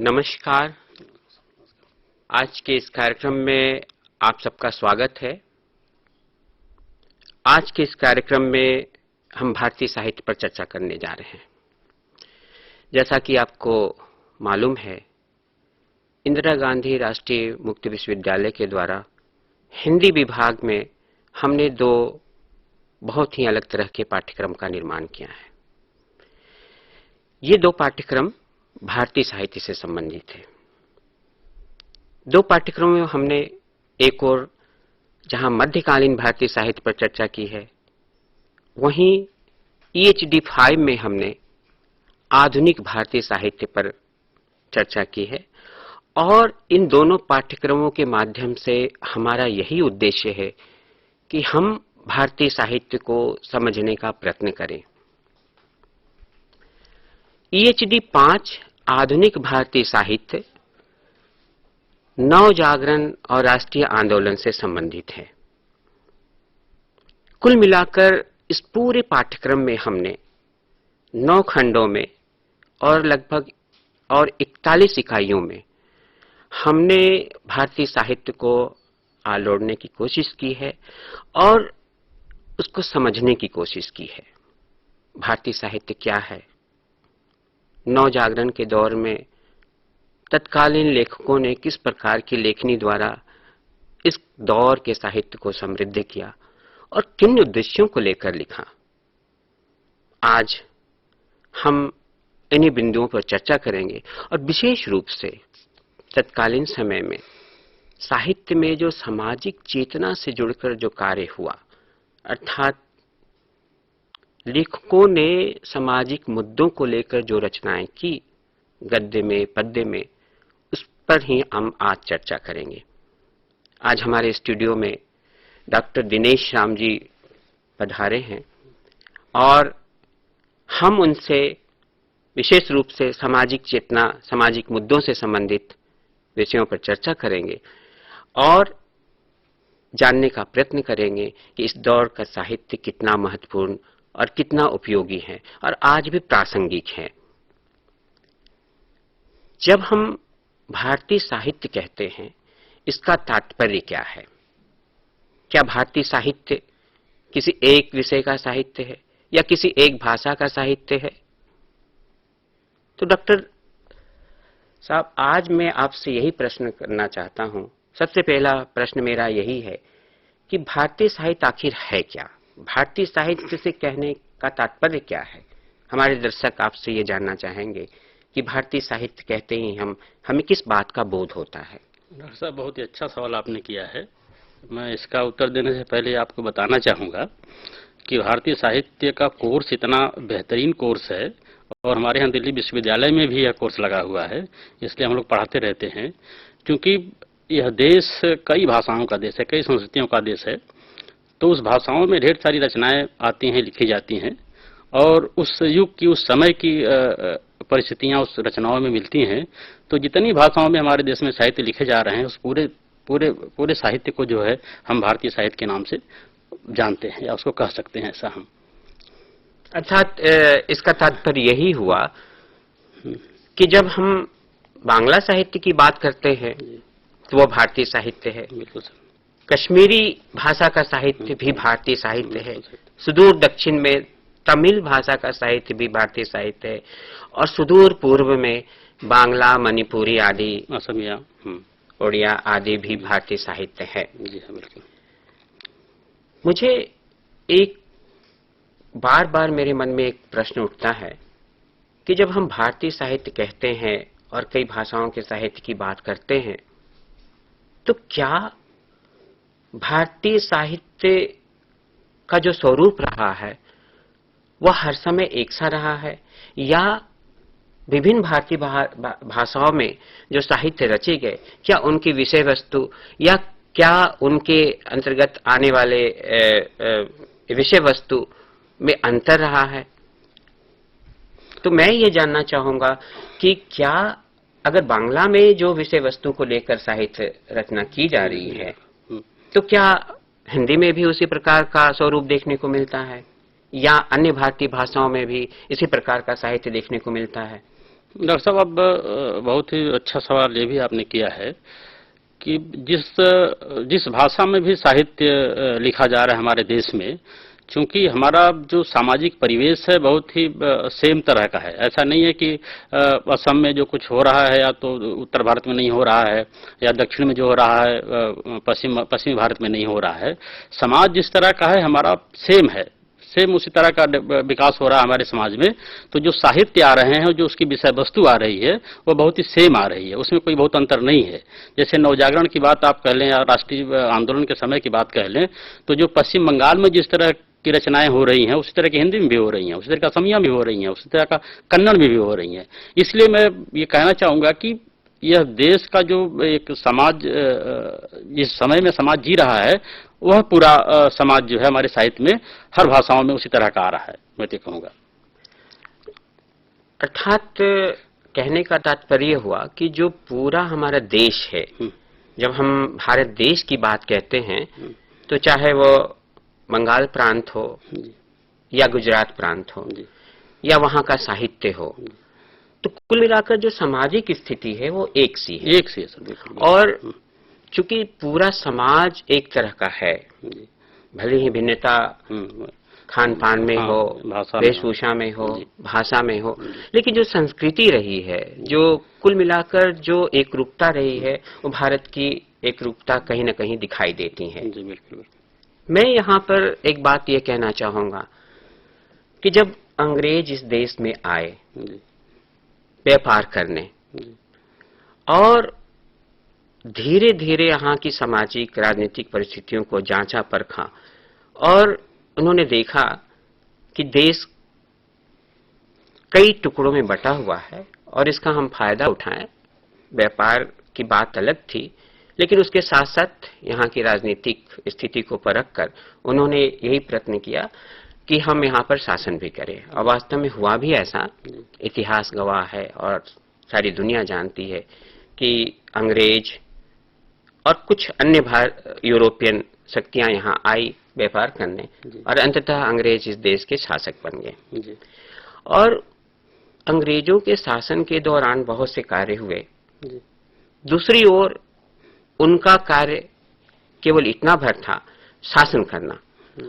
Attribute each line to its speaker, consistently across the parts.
Speaker 1: नमस्कार। आज के इस कार्यक्रम में आप सबका स्वागत है। आज के इस कार्यक्रम में हम भारतीय साहित्य पर चर्चा करने जा रहे हैं। जैसा कि आपको मालूम है, इंदिरा गांधी राष्ट्रीय मुक्त विश्वविद्यालय के द्वारा हिंदी विभाग में हमने दो बहुत ही अलग तरह के पाठ्यक्रम का निर्माण किया है। ये दो पाठ्यक्रम भारतीय साहित्य से संबंधित है। दो पाठ्यक्रमों में हमने एक और जहां मध्यकालीन भारतीय साहित्य पर चर्चा की है, वहीं EHD 5 में हमने आधुनिक भारतीय साहित्य पर चर्चा की है। और इन दोनों पाठ्यक्रमों के माध्यम से हमारा यही उद्देश्य है कि हम भारतीय साहित्य को समझने का प्रयत्न करें। EHD 5 आधुनिक भारतीय साहित्य नव जागरण और राष्ट्रीय आंदोलन से संबंधित है। कुल मिलाकर इस पूरे पाठ्यक्रम में हमने 9 खंडों में और लगभग 41 इकाइयों में हमने भारतीय साहित्य को आलोड़ने की कोशिश की है और उसको समझने की कोशिश की है। भारतीय साहित्य क्या है? नव जागरण के दौर में तत्कालीन लेखकों ने किस प्रकार की लेखनी द्वारा इस दौर के साहित्य को समृद्ध किया और किन उद्देश्यों को लेकर लिखा। आज हम इन्हीं बिंदुओं पर चर्चा करेंगे और विशेष रूप से तत्कालीन समय में साहित्य में जो सामाजिक चेतना से जुड़कर जो कार्य हुआ, अर्थात लेखकों ने सामाजिक मुद्दों को लेकर जो रचनाएं की, गद्य में, पद्य में, उस पर ही हम आज चर्चा करेंगे। आज हमारे स्टूडियो में डॉक्टर दिनेश राम जी पधारे हैं और हम उनसे विशेष रूप से सामाजिक चेतना, सामाजिक मुद्दों से संबंधित विषयों पर चर्चा करेंगे और जानने का प्रयत्न करेंगे कि इस दौर का साहित्य कितना महत्वपूर्ण और कितना उपयोगी है और आज भी प्रासंगिक है। जब हम भारतीय साहित्य कहते हैं, इसका तात्पर्य क्या है? क्या भारतीय साहित्य किसी एक विषय का साहित्य है या किसी एक भाषा का साहित्य है? तो डॉक्टर साहब, आज मैं आपसे यही प्रश्न करना चाहता हूं। सबसे पहला प्रश्न मेरा यही है कि भारतीय साहित्य आखिर है क्या? भारतीय साहित्य से कहने का तात्पर्य क्या है? हमारे दर्शक आपसे ये जानना चाहेंगे कि भारतीय साहित्य कहते ही हमें किस बात का बोध होता है?
Speaker 2: डॉक्टर साहब, बहुत ही अच्छा सवाल आपने किया है। मैं इसका उत्तर देने से पहले आपको बताना चाहूँगा कि भारतीय साहित्य का कोर्स इतना बेहतरीन कोर्स है और हमारे यहाँ दिल्ली विश्वविद्यालय में भी यह कोर्स लगा हुआ है, इसलिए हम लोग पढ़ाते रहते हैं। क्योंकि यह देश कई भाषाओं का देश है, कई संस्कृतियों का देश है, तो उस भाषाओं में ढेर सारी रचनाएं आती हैं, लिखी जाती हैं और उस युग की, उस समय की परिस्थितियां उस रचनाओं में मिलती हैं। तो जितनी भाषाओं में हमारे देश में साहित्य लिखे जा रहे हैं, उस पूरे साहित्य को जो है हम भारतीय साहित्य के नाम से जानते हैं या उसको कह सकते हैं, ऐसा हम।
Speaker 1: अर्थात इसका तात्पर्य यही हुआ कि जब हम बांग्ला साहित्य की बात करते हैं तो वो भारतीय साहित्य है।
Speaker 2: बिल्कुल सर।
Speaker 1: कश्मीरी भाषा का साहित्य भी भारतीय साहित्य है। सुदूर दक्षिण में तमिल भाषा का साहित्य भी भारतीय साहित्य है और सुदूर पूर्व में बांग्ला, मणिपुरी आदि,
Speaker 2: असमिया,
Speaker 1: उड़िया आदि भी भारतीय साहित्य है।
Speaker 2: जी हाँ, बिल्कुल।
Speaker 1: मुझे एक बार बार मेरे मन में एक प्रश्न उठता है कि जब हम भारतीय साहित्य कहते हैं और कई भाषाओं के साहित्य की बात करते हैं, तो क्या भारतीय साहित्य का जो स्वरूप रहा है वह हर समय एक सा रहा है या विभिन्न भारतीय भाषाओं में जो साहित्य रचे गए, क्या उनकी विषय वस्तु या क्या उनके अंतर्गत आने वाले विषय वस्तु में अंतर रहा है? तो मैं ये जानना चाहूंगा कि क्या अगर बांग्ला में जो विषय वस्तु को लेकर साहित्य रचना की जा रही है, तो क्या हिंदी में भी उसी प्रकार का स्वरूप देखने को मिलता है या अन्य भारतीय भाषाओं में भी इसी प्रकार का साहित्य देखने को मिलता है?
Speaker 2: डॉक्टर साहब, अब बहुत ही अच्छा सवाल ये भी आपने किया है कि जिस भाषा में भी साहित्य लिखा जा रहा है हमारे देश में, चूंकि हमारा जो सामाजिक परिवेश है बहुत ही सेम तरह का है। ऐसा नहीं है कि असम में जो कुछ हो रहा है या तो उत्तर भारत में नहीं हो रहा है, या दक्षिण में जो हो रहा है पश्चिमी भारत में नहीं हो रहा है। समाज जिस तरह का है हमारा सेम है, सेम उसी तरह का विकास हो रहा है हमारे समाज में। तो जो साहित्य आ रहे हैं, जो उसकी विषय वस्तु आ रही है, वो बहुत ही सेम आ रही है, उसमें कोई बहुत अंतर नहीं है। जैसे नवजागरण की बात आप कह लें या राष्ट्रीय आंदोलन के समय की बात कह लें, तो जो पश्चिम बंगाल में जिस तरह की रचनाएं हो रही हैं, उसी तरह की हिंदी में भी हो रही हैं, उसी तरह का असमिया भी हो रही हैं, उसी तरह का कन्नड़ में भी हो रही हैं। इसलिए मैं ये कहना चाहूंगा कि यह देश का जो एक समाज जिस समय में समाज जी रहा है, वह पूरा समाज जो है हमारे साहित्य में हर भाषाओं में उसी तरह का आ रहा है, मैं तो कहूँगा।
Speaker 1: अर्थात कहने का तात्पर्य हुआ कि जो पूरा हमारा देश है, जब हम भारत देश की बात कहते हैं, तो चाहे वो बंगाल प्रांत हो या गुजरात प्रांत हो या वहाँ का साहित्य हो, तो कुल मिलाकर जो सामाजिक स्थिति है वो एक सी है।
Speaker 2: एक सी है सर, बिल्कुल।
Speaker 1: और चूंकि पूरा समाज एक तरह का है, भले ही भिन्नता खान पान में हो, वेशभूषा में हो, भाषा में हो, लेकिन जो संस्कृति रही है, जो कुल मिलाकर जो एकरूपता रही है, वो भारत की एकरूपता कहीं न कहीं दिखाई देती है।
Speaker 2: जी बिल्कुल।
Speaker 1: मैं यहाँ पर एक बात ये कहना चाहूंगा कि जब अंग्रेज इस देश में आए व्यापार करने, और धीरे धीरे यहाँ की सामाजिक राजनीतिक परिस्थितियों को जांचा परखा, और उन्होंने देखा कि देश कई टुकड़ों में बटा हुआ है और इसका हम फायदा उठाएं। व्यापार की बात अलग थी, लेकिन उसके साथ साथ यहाँ की राजनीतिक स्थिति को परख कर उन्होंने यही प्रयत्न किया कि हम यहाँ पर शासन भी करें, और वास्तव में हुआ भी ऐसा। इतिहास गवाह है और सारी दुनिया जानती है कि अंग्रेज और कुछ अन्य यूरोपियन शक्तियां यहाँ आई व्यापार करने, और अंततः अंग्रेज इस देश के शासक बन गए। और अंग्रेजों के शासन के दौरान बहुत से कार्य हुए। दूसरी ओर उनका कार्य केवल इतना भर था, शासन करना,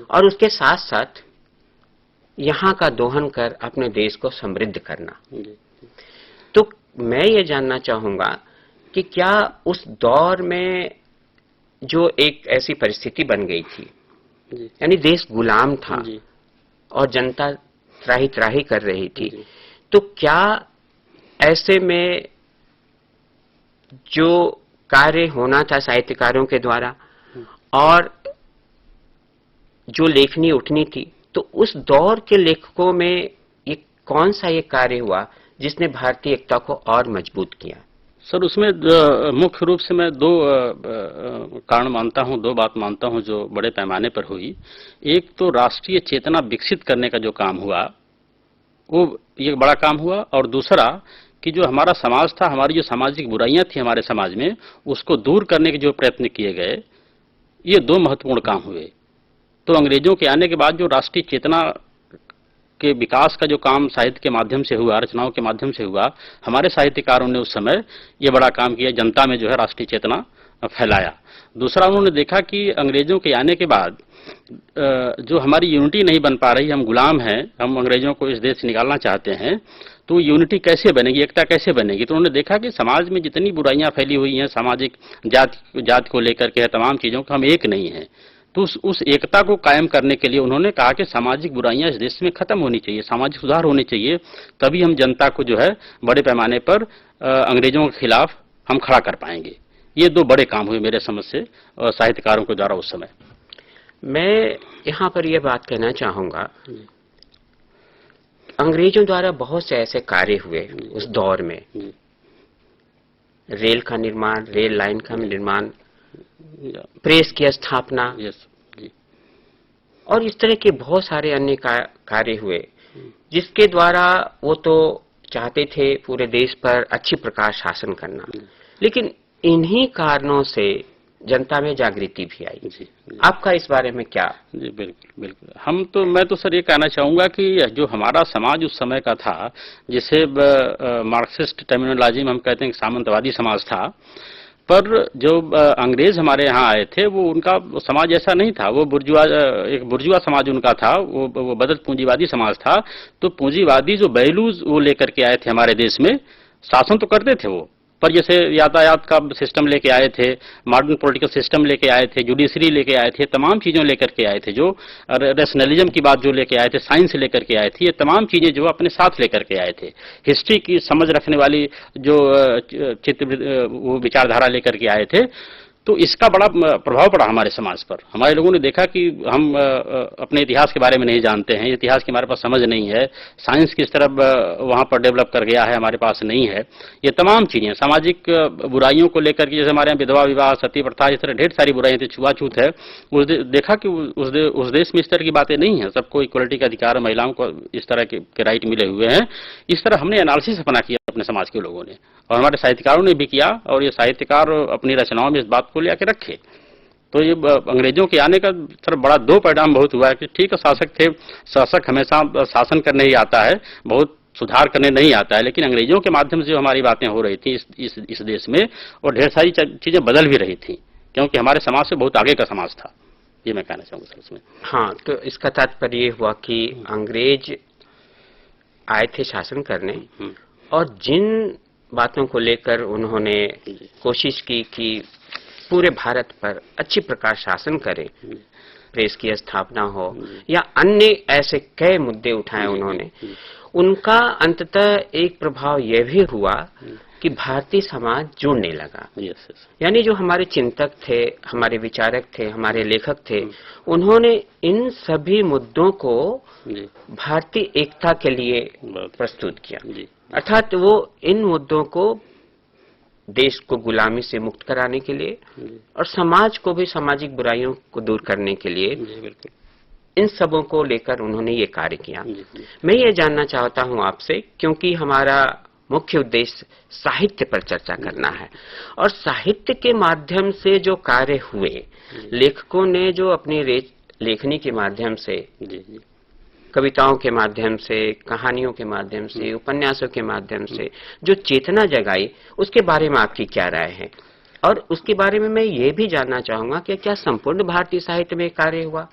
Speaker 1: और उसके साथ साथ यहाँ का दोहन कर अपने देश को समृद्ध करना। तो मैं ये जानना चाहूंगा कि क्या उस दौर में जो एक ऐसी परिस्थिति बन गई थी, यानी देश गुलाम था और जनता त्राही त्राही कर रही थी, तो क्या ऐसे में जो कार्य होना था साहित्यकारों के द्वारा और जो लेखनी उठनी थी, तो उस दौर के लेखकों में ये कौन सा ये कार्य हुआ जिसने भारतीय एकता को और मजबूत किया?
Speaker 2: सर, उसमें मुख्य रूप से मैं दो कारण मानता हूं, दो बात मानता हूं जो बड़े पैमाने पर हुई। एक तो राष्ट्रीय चेतना विकसित करने का जो काम हुआ, वो ये बड़ा काम हुआ, और दूसरा कि जो हमारा समाज था, हमारी जो सामाजिक बुराइयां थी हमारे समाज में, उसको दूर करने के जो प्रयत्न किए गए, ये दो महत्वपूर्ण काम हुए। तो अंग्रेजों के आने के बाद जो राष्ट्रीय चेतना के विकास का जो काम साहित्य के माध्यम से हुआ, रचनाओं के माध्यम से हुआ, हमारे साहित्यकारों ने उस समय ये बड़ा काम किया, जनता में जो है राष्ट्रीय चेतना फैलाया। दूसरा, उन्होंने देखा कि अंग्रेजों के आने के बाद जो हमारी यूनिटी नहीं बन पा रही, हम गुलाम हैं, हम अंग्रेजों को इस देश से निकालना चाहते हैं, तो यूनिटी कैसे बनेगी, एकता कैसे बनेगी? तो उन्होंने देखा कि समाज में जितनी बुराइयां फैली हुई हैं, सामाजिक जाति को लेकर के तमाम चीजों को, हम एक नहीं हैं। तो उस एकता को कायम करने के लिए उन्होंने कहा कि सामाजिक बुराइयां इस देश में खत्म होनी चाहिए, सामाजिक सुधार होने चाहिए, तभी हम जनता को जो है बड़े पैमाने पर अंग्रेजों के खिलाफ हम खड़ा कर पाएंगे। ये दो बड़े काम हुए मेरे समझ से साहित्यकारों के द्वारा उस समय।
Speaker 1: मैं यहाँ पर यह बात कहना चाहूंगा, अंग्रेजों द्वारा बहुत से ऐसे कार्य हुए उस दौर में। रेल का निर्माण, रेल लाइन का निर्माण, प्रेस की स्थापना, और इस तरह के बहुत सारे अन्य कार्य हुए, जिसके द्वारा वो तो चाहते थे पूरे देश पर अच्छी प्रकार शासन करना। लेकिन इन्हीं कारणों से जनता में जागृति भी आई।
Speaker 2: जी, जी।
Speaker 1: आपका इस बारे में क्या?
Speaker 2: जी, बिल्कुल, बिल्कुल। मैं तो सर ये कहना चाहूँगा कि जो हमारा समाज उस समय का था, जिसे मार्क्सिस्ट टर्मिनोलॉजी में हम कहते हैं कि सामंतवादी समाज था, पर जो अंग्रेज हमारे यहाँ आए थे, वो उनका समाज ऐसा नहीं था। वो एक बुर्जुआ समाज उनका था, वो बदल पूंजीवादी समाज था। तो पूंजीवादी जो वैल्यूज वो लेकर के आए थे हमारे देश में, शासन तो करते थे वो, पर जैसे यातायात का सिस्टम लेके आए थे, मॉडर्न पॉलिटिकल सिस्टम लेके आए थे, जुडिशरी लेके आए थे, तमाम चीज़ों लेकर के आए थे, जो रैशनलिज्म की बात जो लेके आए थे, साइंस लेकर के आए थे, ये तमाम चीज़ें जो अपने साथ लेकर के आए थे। हिस्ट्री की समझ रखने वाली जो वो विचारधारा लेकर के आए थे, तो इसका बड़ा प्रभाव पड़ा हमारे समाज पर। हमारे लोगों ने देखा कि हम अपने इतिहास के बारे में नहीं जानते हैं, इतिहास की हमारे पास समझ नहीं है, साइंस किस तरह वहाँ पर डेवलप कर गया है हमारे पास नहीं है। ये तमाम चीज़ें सामाजिक बुराइयों को लेकर के, जैसे हमारे यहाँ विधवा विवाह, सती प्रथा, इस तरह ढेर सारी बुराइयां थी, छुआछूत है, देखा कि उस देश में इस तरह की बातें नहीं है, सबको इक्वलिटी का अधिकार, महिलाओं को इस तरह के राइट मिले हुए हैं। इस तरह हमने एनालिसिस अपना किया अपने समाज के लोगों ने, और हमारे साहित्यकारों ने भी किया, और ये साहित्यकार अपनी रचनाओं में इस बात को लेकर रखे। तो ये अंग्रेजों के आने का सर बड़ा दो परिणाम बहुत हुआ है कि ठीक है, शासक थे, शासक हमेशा शासन करने ही आता है, बहुत सुधार करने नहीं आता है, लेकिन अंग्रेजों के माध्यम से जो हमारी बातें हो रही थी इस देश में, और ढेर सारी चीजें बदल भी रही थी, क्योंकि हमारे समाज से बहुत आगे का समाज था। ये मैं कहना चाहूंगा सर इसमें।
Speaker 1: हाँ, तो इसका तात्पर्य ये हुआ कि अंग्रेज आए थे शासन करने, और जिन बातों को लेकर उन्होंने कोशिश की कि पूरे भारत पर अच्छी प्रकार शासन करें, प्रेस की स्थापना हो या अन्य ऐसे कई मुद्दे उठाए उन्होंने, उनका अंततः एक प्रभाव यह भी हुआ कि भारतीय समाज जुड़ने लगा। यानी जो हमारे चिंतक थे, हमारे विचारक थे, हमारे लेखक थे, उन्होंने इन सभी मुद्दों को भारतीय एकता के लिए प्रस्तुत किया। अर्थात वो इन मुद्दों को देश को गुलामी से मुक्त कराने के लिए और समाज को भी सामाजिक बुराइयों को दूर करने के लिए, इन सबों को लेकर उन्होंने ये कार्य किया। मैं ये जानना चाहता हूं आपसे, क्योंकि हमारा मुख्य उद्देश्य साहित्य पर चर्चा करना है, और साहित्य के माध्यम से जो कार्य हुए, लेखकों ने जो अपनी लेखनी के माध्यम से, कविताओं के माध्यम से, कहानियों के माध्यम से, उपन्यासों के माध्यम से जो चेतना जगाई, उसके बारे में आपकी क्या राय है? और उसके बारे में मैं ये भी जानना चाहूंगा कि क्या संपूर्ण भारतीय साहित्य में कार्य हुआ?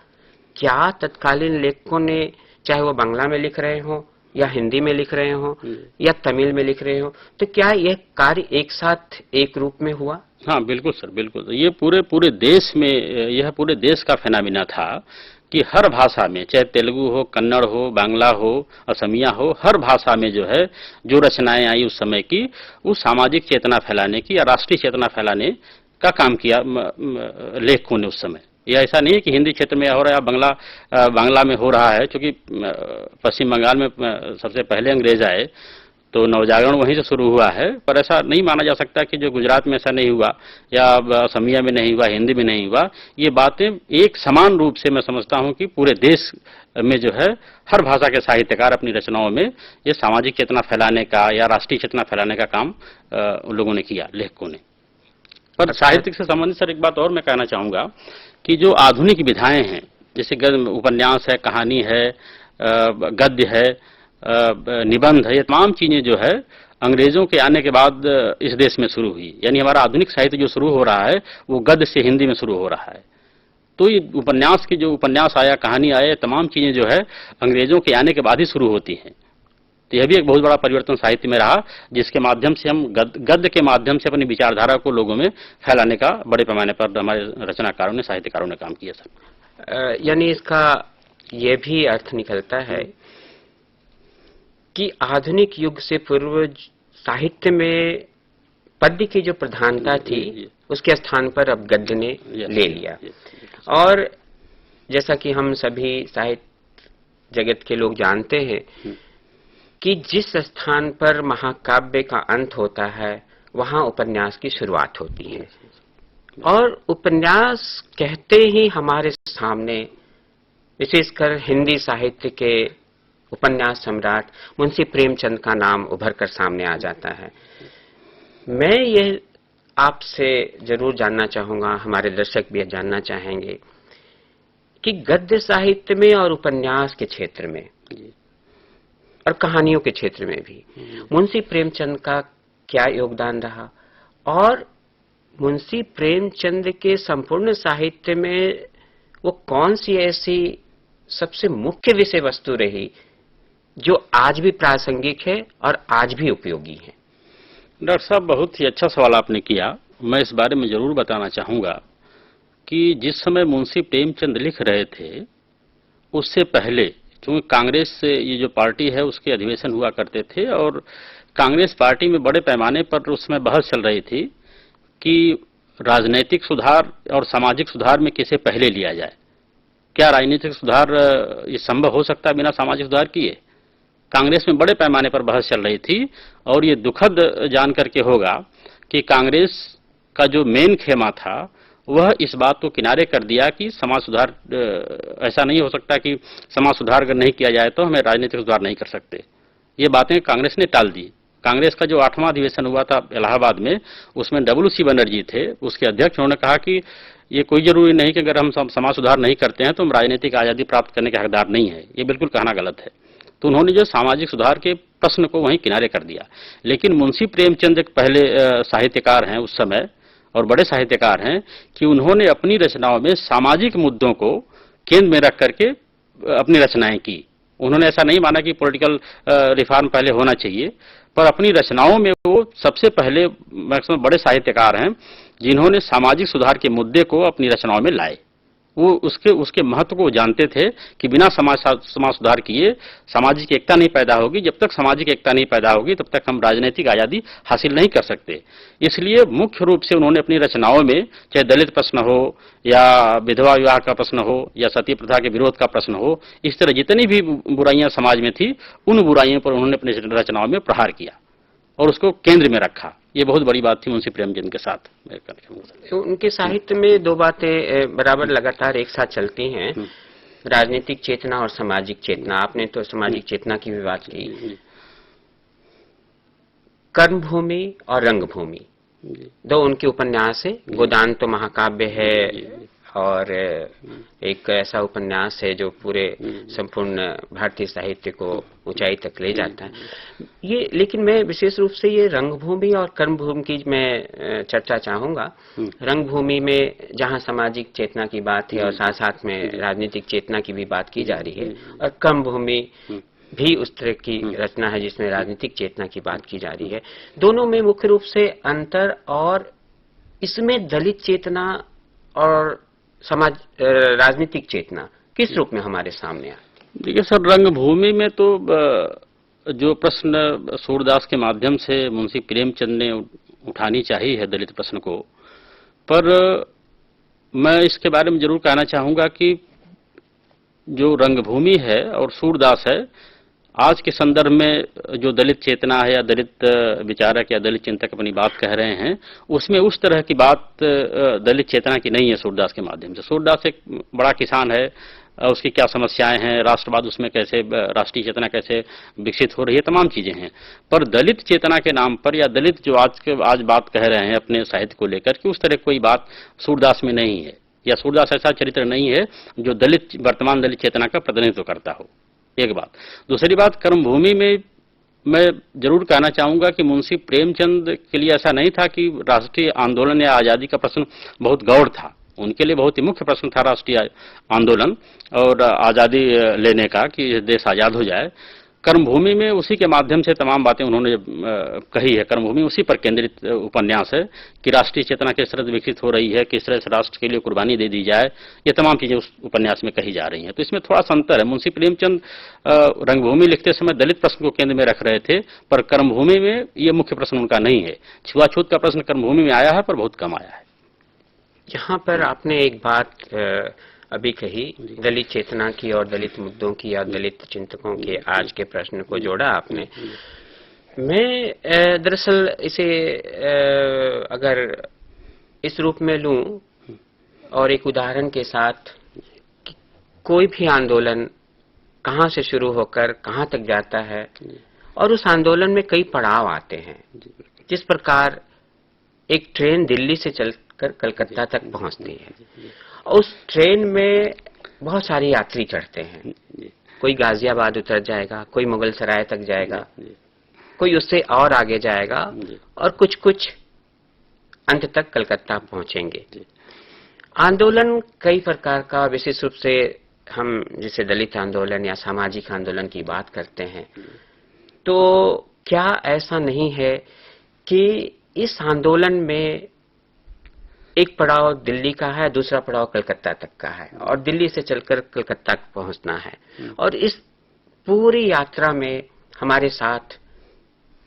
Speaker 1: क्या तत्कालीन लेखकों ने, चाहे वो बांग्ला में लिख रहे हों या हिंदी में लिख रहे हों या तमिल में लिख रहे हों, तो क्या यह कार्य एक साथ एक रूप में हुआ?
Speaker 2: हाँ, बिल्कुल सर, बिल्कुल। ये पूरे देश में, यह पूरे देश का फेनामिना था कि हर भाषा में, चाहे तेलुगु हो, कन्नड़ हो, बांग्ला हो, असमिया हो, हर भाषा में जो है जो रचनाएं आई उस समय की, वो सामाजिक चेतना फैलाने की या राष्ट्रीय चेतना फैलाने का काम किया लेखकों ने उस समय। यह ऐसा नहीं है कि हिंदी क्षेत्र में हो रहा है, बांग्ला में हो रहा है, क्योंकि पश्चिम बंगाल में सबसे पहले अंग्रेज आए, तो नवजागरण वहीं से शुरू हुआ है। पर ऐसा नहीं माना जा सकता कि जो गुजरात में ऐसा नहीं हुआ, या असमिया में नहीं हुआ, हिंदी में नहीं हुआ। ये बातें एक समान रूप से मैं समझता हूं कि पूरे देश में जो है हर भाषा के साहित्यकार अपनी रचनाओं में ये सामाजिक चेतना फैलाने का या राष्ट्रीय चेतना फैलाने का काम उन लोगों ने किया, लेखकों ने। पर साहित्य से संबंधित सर एक बात और मैं कहना चाहूंगा कि जो आधुनिक विधाएं हैं, जैसे उपन्यास है, कहानी है, गद्य है, निबंध है, ये तमाम चीजें जो है अंग्रेजों के आने के बाद इस देश में शुरू हुई। यानी हमारा आधुनिक साहित्य जो शुरू हो रहा है वो गद्य से हिंदी में शुरू हो रहा है। तो ये उपन्यास की जो उपन्यास आया, कहानी आया, तमाम चीजें जो है अंग्रेजों के आने के बाद ही शुरू होती हैं। तो यह भी एक बहुत बड़ा परिवर्तन साहित्य में रहा, जिसके माध्यम से हम गद्य के माध्यम से अपनी विचारधारा को लोगों में फैलाने का बड़े पैमाने पर हमारे रचनाकारों ने, साहित्यकारों ने काम किया सर।
Speaker 1: यानी इसका ये भी अर्थ निकलता है कि आधुनिक युग से पूर्व साहित्य में पद्य की जो प्रधानता थी, उसके स्थान पर अब गद्य ने ले लिया। और जैसा कि हम सभी साहित्य जगत के लोग जानते हैं कि जिस स्थान पर महाकाव्य का अंत होता है, वहां उपन्यास की शुरुआत होती है। और उपन्यास कहते ही हमारे सामने विशेषकर हिंदी साहित्य के उपन्यास सम्राट मुंशी प्रेमचंद का नाम उभर कर सामने आ जाता है। मैं ये आपसे जरूर जानना चाहूंगा, हमारे दर्शक भी जानना चाहेंगे कि गद्य साहित्य में और उपन्यास के क्षेत्र में और कहानियों के क्षेत्र में भी मुंशी प्रेमचंद का क्या योगदान रहा, और मुंशी प्रेमचंद के संपूर्ण साहित्य में वो कौन सी ऐसी सबसे मुख्य विषय वस्तु रही जो आज भी प्रासंगिक है और आज भी उपयोगी है?
Speaker 2: डॉक्टर साहब, बहुत ही अच्छा सवाल आपने किया। मैं इस बारे में जरूर बताना चाहूंगा कि जिस समय मुंशी प्रेमचंद लिख रहे थे उससे पहले, क्योंकि कांग्रेस से ये जो पार्टी है उसके अधिवेशन हुआ करते थे और कांग्रेस पार्टी में बड़े पैमाने पर उसमें बहस चल रही थी कि राजनीतिक सुधार और सामाजिक सुधार में किसे पहले लिया जाए। क्या राजनीतिक सुधार ये संभव हो सकता है बिना सामाजिक सुधार किए? कांग्रेस में बड़े पैमाने पर बहस चल रही थी और ये दुखद जान करके होगा कि कांग्रेस का जो मेन खेमा था वह इस बात को किनारे कर दिया कि समाज सुधार, ऐसा नहीं हो सकता कि समाज सुधार अगर नहीं किया जाए तो हमें राजनीतिक सुधार नहीं कर सकते। ये बातें कांग्रेस ने टाल दी। कांग्रेस का जो 8वां अधिवेशन हुआ था इलाहाबाद में, उसमें WC बनर्जी थे, उसके अध्यक्ष। उन्होंने कहा कि ये कोई जरूरी नहीं कि अगर हम समाज सुधार नहीं करते हैं तो हम राजनीतिक आजादी प्राप्त करने के हकदार नहीं है। ये बिल्कुल कहना गलत है। तो उन्होंने जो सामाजिक सुधार के प्रश्न को वहीं किनारे कर दिया। लेकिन मुंशी प्रेमचंद एक पहले साहित्यकार हैं उस समय, और बड़े साहित्यकार हैं, कि उन्होंने अपनी रचनाओं में सामाजिक मुद्दों को केंद्र में रख करके अपनी रचनाएं की। उन्होंने ऐसा नहीं माना कि पॉलिटिकल रिफॉर्म पहले होना चाहिए, पर अपनी रचनाओं में वो सबसे पहले मैक्सिमम बड़े साहित्यकार हैं जिन्होंने सामाजिक सुधार के मुद्दे को अपनी रचनाओं में लाए। वो उसके महत्व को जानते थे कि बिना समाज सुधार किए सामाजिक एकता नहीं पैदा होगी। जब तक सामाजिक एकता नहीं पैदा होगी तब तक हम राजनीतिक आजादी हासिल नहीं कर सकते। इसलिए मुख्य रूप से उन्होंने अपनी रचनाओं में, चाहे दलित प्रश्न हो या विधवा विवाह का प्रश्न हो या सती प्रथा के विरोध का प्रश्न हो, इस तरह जितनी भी बुराइयां समाज में थी उन बुराइयों पर उन्होंने अपनी रचनाओं में प्रहार किया और उसको केंद्र में रखा। ये बहुत बड़ी बात थी मुंशी प्रेमचंद के साथ।
Speaker 1: तो उनके साहित्य में दो बातें बराबर लगातार एक साथ चलती हैं, राजनीतिक चेतना और सामाजिक चेतना। आपने तो सामाजिक चेतना की भी बात की। कर्मभूमि और रंगभूमि दो उनके उपन्यास है। गोदान तो महाकाव्य है और एक ऐसा उपन्यास है जो पूरे संपूर्ण भारतीय साहित्य को ऊंचाई तक ले जाता है। ये, लेकिन मैं विशेष रूप से ये रंगभूमि और कर्मभूमि की मैं चर्चा चाहूंगा। रंगभूमि में जहां सामाजिक चेतना की बात है और साथ साथ में राजनीतिक चेतना की भी बात की जा रही है, और कर्मभूमि भी उस तरह की रचना है जिसमें राजनीतिक चेतना की बात की जा रही है। दोनों में मुख्य रूप से अंतर, और इसमें दलित चेतना और समाज राजनीतिक चेतना किस रूप में हमारे सामने आए?
Speaker 2: देखिए सर, रंगभूमि में तो जो प्रश्न सूरदास के माध्यम से मुंशी प्रेमचंद ने उठानी चाहिए है दलित प्रश्न को, पर मैं इसके बारे में जरूर कहना चाहूंगा कि जो रंगभूमि है और सूरदास है, आज के संदर्भ में जो दलित चेतना है या दलित विचारक या दलित चिंतक अपनी बात कह रहे हैं, उसमें उस तरह की बात दलित चेतना की नहीं है सूरदास के माध्यम से। सूरदास एक बड़ा किसान है, उसकी क्या समस्याएं हैं, राष्ट्रवाद उसमें कैसे, राष्ट्रीय चेतना कैसे विकसित हो रही है, तमाम चीजें हैं। पर दलित चेतना के नाम पर या दलित जो आज बात कह रहे हैं अपने साहित्य को लेकर कि उस तरह कोई बात सूरदास में नहीं है, या सूरदास ऐसा चरित्र नहीं है जो वर्तमान दलित चेतना का प्रतिनिधित्व करता हो। एक बात। दूसरी बात, कर्मभूमि में मैं जरूर कहना चाहूंगा कि मुंशी प्रेमचंद के लिए ऐसा नहीं था कि राष्ट्रीय आंदोलन या आजादी का प्रश्न बहुत गौर था। उनके लिए बहुत ही मुख्य प्रश्न था राष्ट्रीय आंदोलन और आजादी लेने का, कि देश आजाद हो जाए। कर्मभूमि में उसी के माध्यम से तमाम बातें उन्होंने कही है। कर्मभूमि उसी पर केंद्रित उपन्यास है कि राष्ट्रीय चेतना किस तरह से विकसित हो रही है, किस तरह से राष्ट्र के लिए कुर्बानी दे दी जाए, ये तमाम चीजें उस उपन्यास में कही जा रही हैं। तो इसमें थोड़ा सा अंतर है। मुंशी प्रेमचंद रंगभूमि लिखते समय दलित प्रश्न को केंद्र में रख रहे थे, पर कर्मभूमि में ये मुख्य प्रश्न उनका नहीं है। छुआछूत का प्रश्न कर्मभूमि में आया है पर बहुत कम आया है।
Speaker 1: यहाँ पर आपने एक बात अभी कही, दलित चेतना की और दलित मुद्दों की या दलित चिंतकों के आज के प्रश्न को जोड़ा आपने। मैं दरअसल इसे अगर इस रूप में लूं और एक उदाहरण के साथ, कोई भी आंदोलन कहां से शुरू होकर कहां तक जाता है और उस आंदोलन में कई पड़ाव आते हैं। जिस प्रकार एक ट्रेन दिल्ली से चलकर कलकत्ता तक पहुंचती है। उस ट्रेन में बहुत सारे यात्री चढ़ते हैं। कोई गाजियाबाद उतर जाएगा, कोई मुगल सराय तक जाएगा, कोई उससे और आगे जाएगा और कुछ कुछ अंत तक कलकत्ता पहुंचेंगे। आंदोलन कई प्रकार का, विशेष रूप से हम जिसे दलित आंदोलन या सामाजिक आंदोलन की बात करते हैं, तो क्या ऐसा नहीं है कि इस आंदोलन में एक पड़ाव दिल्ली का है, दूसरा पड़ाव कलकत्ता तक का है और दिल्ली से चलकर कलकत्ता पहुंचना है। और इस पूरी यात्रा में हमारे साथ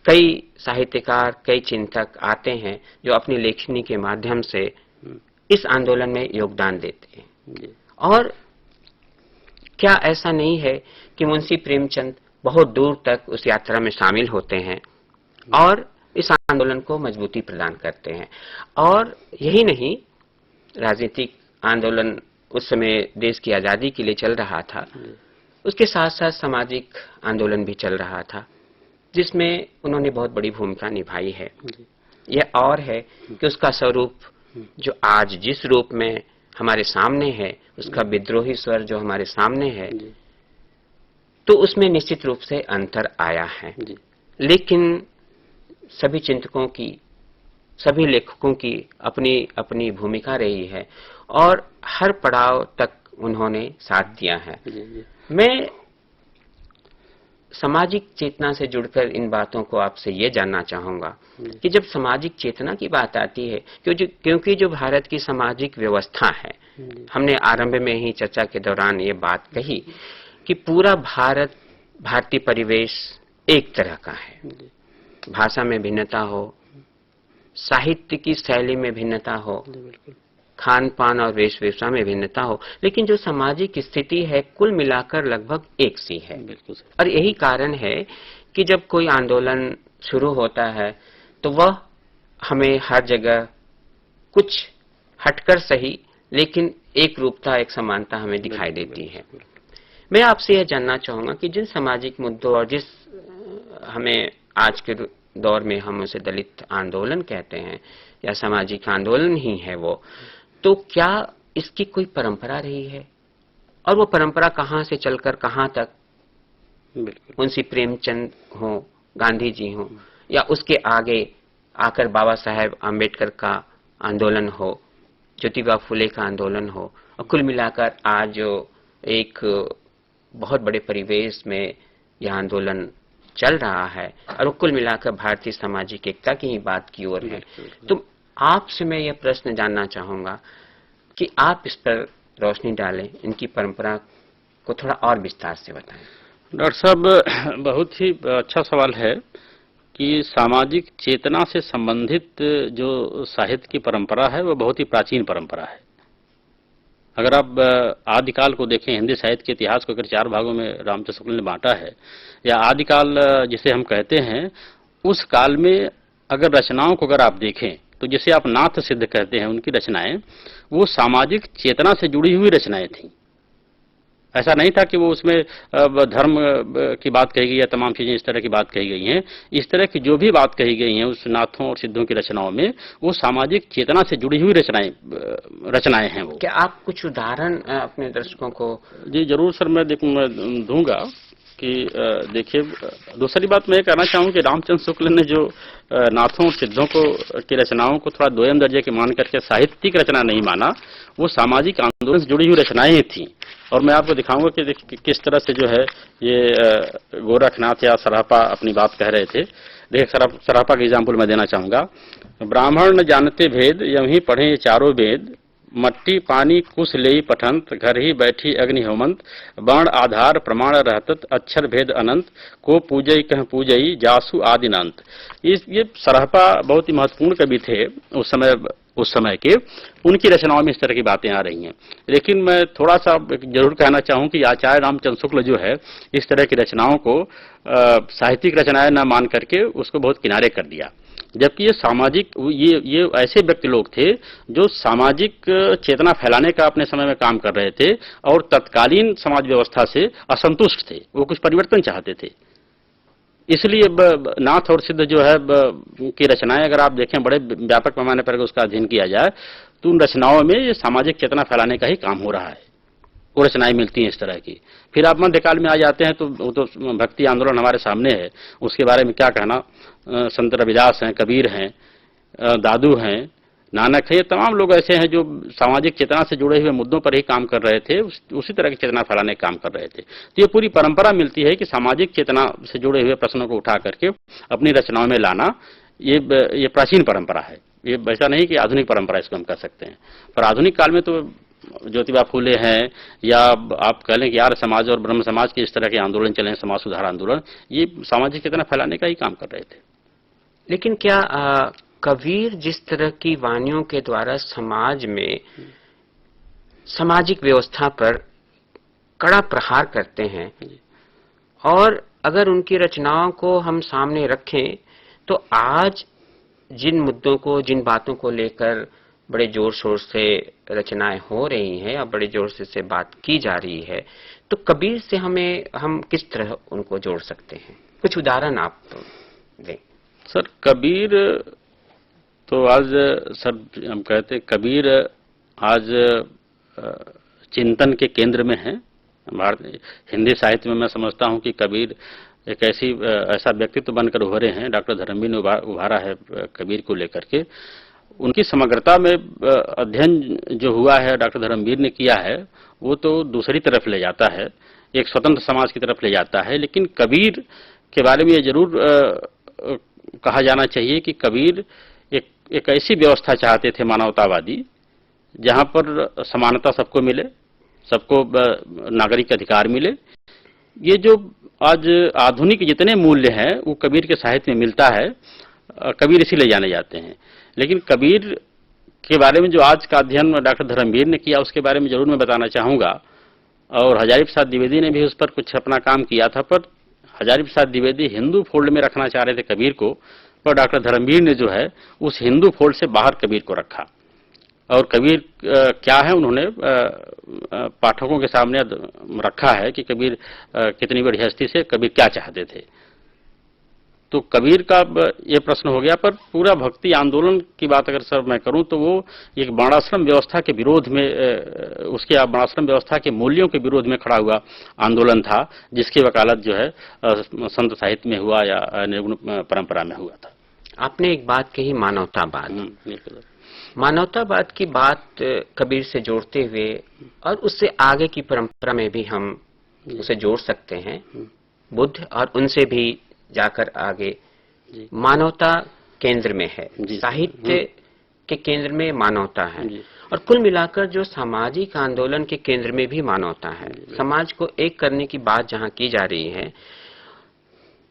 Speaker 1: कई साहित्यकार, कई चिंतक आते हैं जो अपनी लेखनी के माध्यम से इस आंदोलन में योगदान देते हैं। और क्या ऐसा नहीं है कि मुंशी प्रेमचंद बहुत दूर तक उस यात्रा में शामिल होते हैं और इस आंदोलन को मजबूती प्रदान करते हैं। और यही नहीं, राजनीतिक आंदोलन उस समय देश की आजादी के लिए चल रहा था, उसके साथ साथ सामाजिक आंदोलन भी चल रहा था, जिसमें उन्होंने बहुत बड़ी भूमिका निभाई है। यह और है कि उसका स्वरूप जो आज जिस रूप में हमारे सामने है, उसका विद्रोही स्वर जो हमारे सामने है, तो उसमें निश्चित रूप से अंतर आया है। लेकिन सभी चिंतकों की, सभी लेखकों की अपनी अपनी भूमिका रही है और हर पड़ाव तक उन्होंने साथ दिया है। मैं सामाजिक चेतना से जुड़कर इन बातों को आपसे ये जानना चाहूंगा कि जब सामाजिक चेतना की बात आती है, क्योंकि जो भारत की सामाजिक व्यवस्था है, हमने आरंभ में ही चर्चा के दौरान ये बात कही कि पूरा भारतीय परिवेश एक तरह का है। भाषा में भिन्नता हो, साहित्य की शैली में भिन्नता हो, खान पान और वेशभूषा में भिन्नता हो, लेकिन जो सामाजिक स्थिति है कुल मिलाकर लगभग एक सी है। और यही कारण है कि जब कोई आंदोलन शुरू होता है तो वह हमें हर जगह कुछ हटकर सही, लेकिन एक रूपता, एक समानता हमें दिखाई देती है। मैं आपसे यह जानना चाहूंगा कि जिन सामाजिक मुद्दों और जिस हमें आज के दौर में हम उसे दलित आंदोलन कहते हैं या सामाजिक आंदोलन ही है वो, तो क्या इसकी कोई परंपरा रही है? और वो परंपरा कहां से चलकर कहां तक, मुंशी प्रेमचंद हो, गांधी जी हो, या उसके आगे आकर बाबा साहेब आम्बेडकर का आंदोलन हो, ज्योतिबा फुले का आंदोलन हो, और कुल मिलाकर आज जो एक बहुत बड़े परिवेश में यह आंदोलन चल रहा है और कुल मिलाकर भारतीय सामाजिक एकता की ही बात की ओर है। तो आपसे मैं यह प्रश्न जानना चाहूंगा कि आप इस पर रोशनी डालें, इनकी परंपरा को थोड़ा और विस्तार से बताएं।
Speaker 2: डॉक्टर साहब, बहुत ही अच्छा सवाल है कि सामाजिक चेतना से संबंधित जो साहित्य की परंपरा है वह बहुत ही प्राचीन परंपरा है। अगर आप आदिकाल को देखें, हिंदी साहित्य के इतिहास को अगर 4 भागों में रामचंद्र शुक्ल ने बांटा है, या आदिकाल जिसे हम कहते हैं, उस काल में अगर रचनाओं को अगर आप देखें तो जिसे आप नाथ सिद्ध कहते हैं, उनकी रचनाएं वो सामाजिक चेतना से जुड़ी हुई रचनाएं थीं। ऐसा नहीं था कि वो उसमें धर्म की बात कही गई है, तमाम चीजें इस तरह की बात कही गई हैं। इस तरह की जो भी बात कही गई हैं उस नाथों और सिद्धों की रचनाओं में, वो सामाजिक चेतना से जुड़ी हुई रचनाएं हैं वो।
Speaker 1: क्या आप कुछ उदाहरण अपने दर्शकों को?
Speaker 2: जी जरूर सर, मैं दूंगा कि देखिए, दूसरी बात मैं ये कहना चाहूँ कि रामचंद्र शुक्ल ने जो नाथों और सिद्धों की रचनाओं को थोड़ा दोयम दर्जे के मान करके साहित्यिक रचना नहीं माना, वो सामाजिक आंदोलन से जुड़ी हुई रचनाएं थी। और मैं आपको दिखाऊंगा कि किस तरह से जो है ये गोरखनाथ या सरापा अपनी बात कह रहे थे। देखिए, सरापा का एग्जाम्पल मैं देना चाहूंगा। ब्राह्मण न जानते भेद, यहीं पढ़े चारों वेद, मट्टी पानी कुश लेई पठंत, घर ही बैठी अग्नि होमंत, वर्ण आधार प्रमाण रहतत, अक्षर भेद अनंत, को पूजई कह पूजई जासु आदिनांत। ये सरापा बहुत ही महत्वपूर्ण कवि थे उस समय के, उनकी रचनाओं में इस तरह की बातें आ रही हैं। लेकिन मैं थोड़ा सा जरूर कहना चाहूँ कि आचार्य रामचंद्र शुक्ल जो है, इस तरह की रचनाओं को साहित्यिक रचनाएं न मान करके उसको बहुत किनारे कर दिया। जबकि ये सामाजिक, ये ऐसे व्यक्ति लोग थे जो सामाजिक चेतना फैलाने का अपने समय में काम कर रहे थे और तत्कालीन समाज व्यवस्था से असंतुष्ट थे, वो कुछ परिवर्तन चाहते थे। इसलिए नाथ और सिद्ध जो है की रचनाएं अगर आप देखें बड़े व्यापक पैमाने पर अगर उसका अध्ययन किया जाए तो उन रचनाओं में ये सामाजिक चेतना फैलाने का ही काम हो रहा है। वो रचनाएं मिलती हैं इस तरह की। फिर आप मध्यकाल में आ जाते हैं तो वो तो भक्ति आंदोलन हमारे सामने है, उसके बारे में क्या कहना। संत रविदास हैं, कबीर हैं, दादू हैं, नानक है, ये तमाम लोग ऐसे हैं जो सामाजिक चेतना से जुड़े हुए मुद्दों पर ही काम कर रहे थे, उसी तरह की चेतना फैलाने का काम कर रहे थे। तो ये पूरी परंपरा मिलती है कि सामाजिक चेतना से जुड़े हुए प्रश्नों को उठा करके अपनी रचनाओं में लाना, ये प्राचीन परंपरा है। ये ऐसा नहीं कि आधुनिक परंपरा इसको हम कह सकते हैं। पर आधुनिक काल में तो ज्योतिबा फूले हैं या आप कह लें कि आर्य समाज और ब्रह्म समाज के इस तरह के आंदोलन चले हैं, समाज सुधार आंदोलन, ये सामाजिक चेतना फैलाने का ही काम कर रहे थे।
Speaker 1: लेकिन क्या कबीर जिस तरह की वाणियों के द्वारा समाज में सामाजिक व्यवस्था पर कड़ा प्रहार करते हैं, और अगर उनकी रचनाओं को हम सामने रखें तो आज जिन मुद्दों को, जिन बातों को लेकर बड़े जोर शोर से रचनाएं हो रही हैं और बड़े जोर से बात की जा रही है, तो कबीर से हम किस तरह उनको जोड़ सकते हैं? कुछ उदाहरण आप दें।
Speaker 2: सर कबीर तो आज, सर हम कहते हैं कबीर आज चिंतन के केंद्र में है। हिंदी साहित्य में मैं समझता हूं कि कबीर एक ऐसा व्यक्तित्व बनकर उभरे हैं। डॉक्टर धर्मवीर ने उभारा है कबीर को लेकर के। उनकी समग्रता में अध्ययन जो हुआ है, डॉक्टर धर्मवीर ने किया है, वो तो दूसरी तरफ ले जाता है, एक स्वतंत्र समाज की तरफ ले जाता है। लेकिन कबीर के बारे में ये जरूर कहा जाना चाहिए कि कबीर एक ऐसी व्यवस्था चाहते थे मानवतावादी, जहां पर समानता सबको मिले, सबको नागरिक अधिकार मिले। ये जो आज आधुनिक जितने मूल्य हैं वो कबीर के साहित्य में मिलता है। कबीर इसीलिए जाने जाते हैं। लेकिन कबीर के बारे में जो आज का अध्ययन डॉक्टर धर्मवीर ने किया, उसके बारे में जरूर मैं बताना चाहूंगा। और हजारी प्रसाद द्विवेदी ने भी उस पर कुछ अपना काम किया था, पर हजारी प्रसाद द्विवेदी हिंदू फोल्ड में रखना चाह रहे थे कबीर को, पर डॉक्टर धर्मवीर ने जो है उस हिंदू फोल्ड से बाहर कबीर को रखा। और कबीर क्या है उन्होंने पाठकों के सामने रखा है कि कबीर कितनी बड़ी हस्ती से कबीर क्या चाहते थे। तो कबीर का ये प्रश्न हो गया। पर पूरा भक्ति आंदोलन की बात अगर सर मैं करूं तो वो एक वर्णाश्रम व्यवस्था के विरोध में, उसके वर्णाश्रम व्यवस्था के मूल्यों के विरोध में खड़ा हुआ आंदोलन था, जिसकी वकालत जो है संत साहित्य में हुआ या निर्गुण परंपरा में हुआ था।
Speaker 1: आपने एक बात कही, मानवतावाद। मानवतावाद की बात कबीर से जोड़ते हुए और उससे आगे की परंपरा में भी हम उसे जोड़ सकते हैं, बुद्ध, और उनसे भी जाकर आगे मानवता केंद्र में है, साहित्य के केंद्र में मानवता है, और कुल मिलाकर जो सामाजिक आंदोलन के केंद्र में भी मानवता है। समाज को एक करने की बात जहां की जा रही है,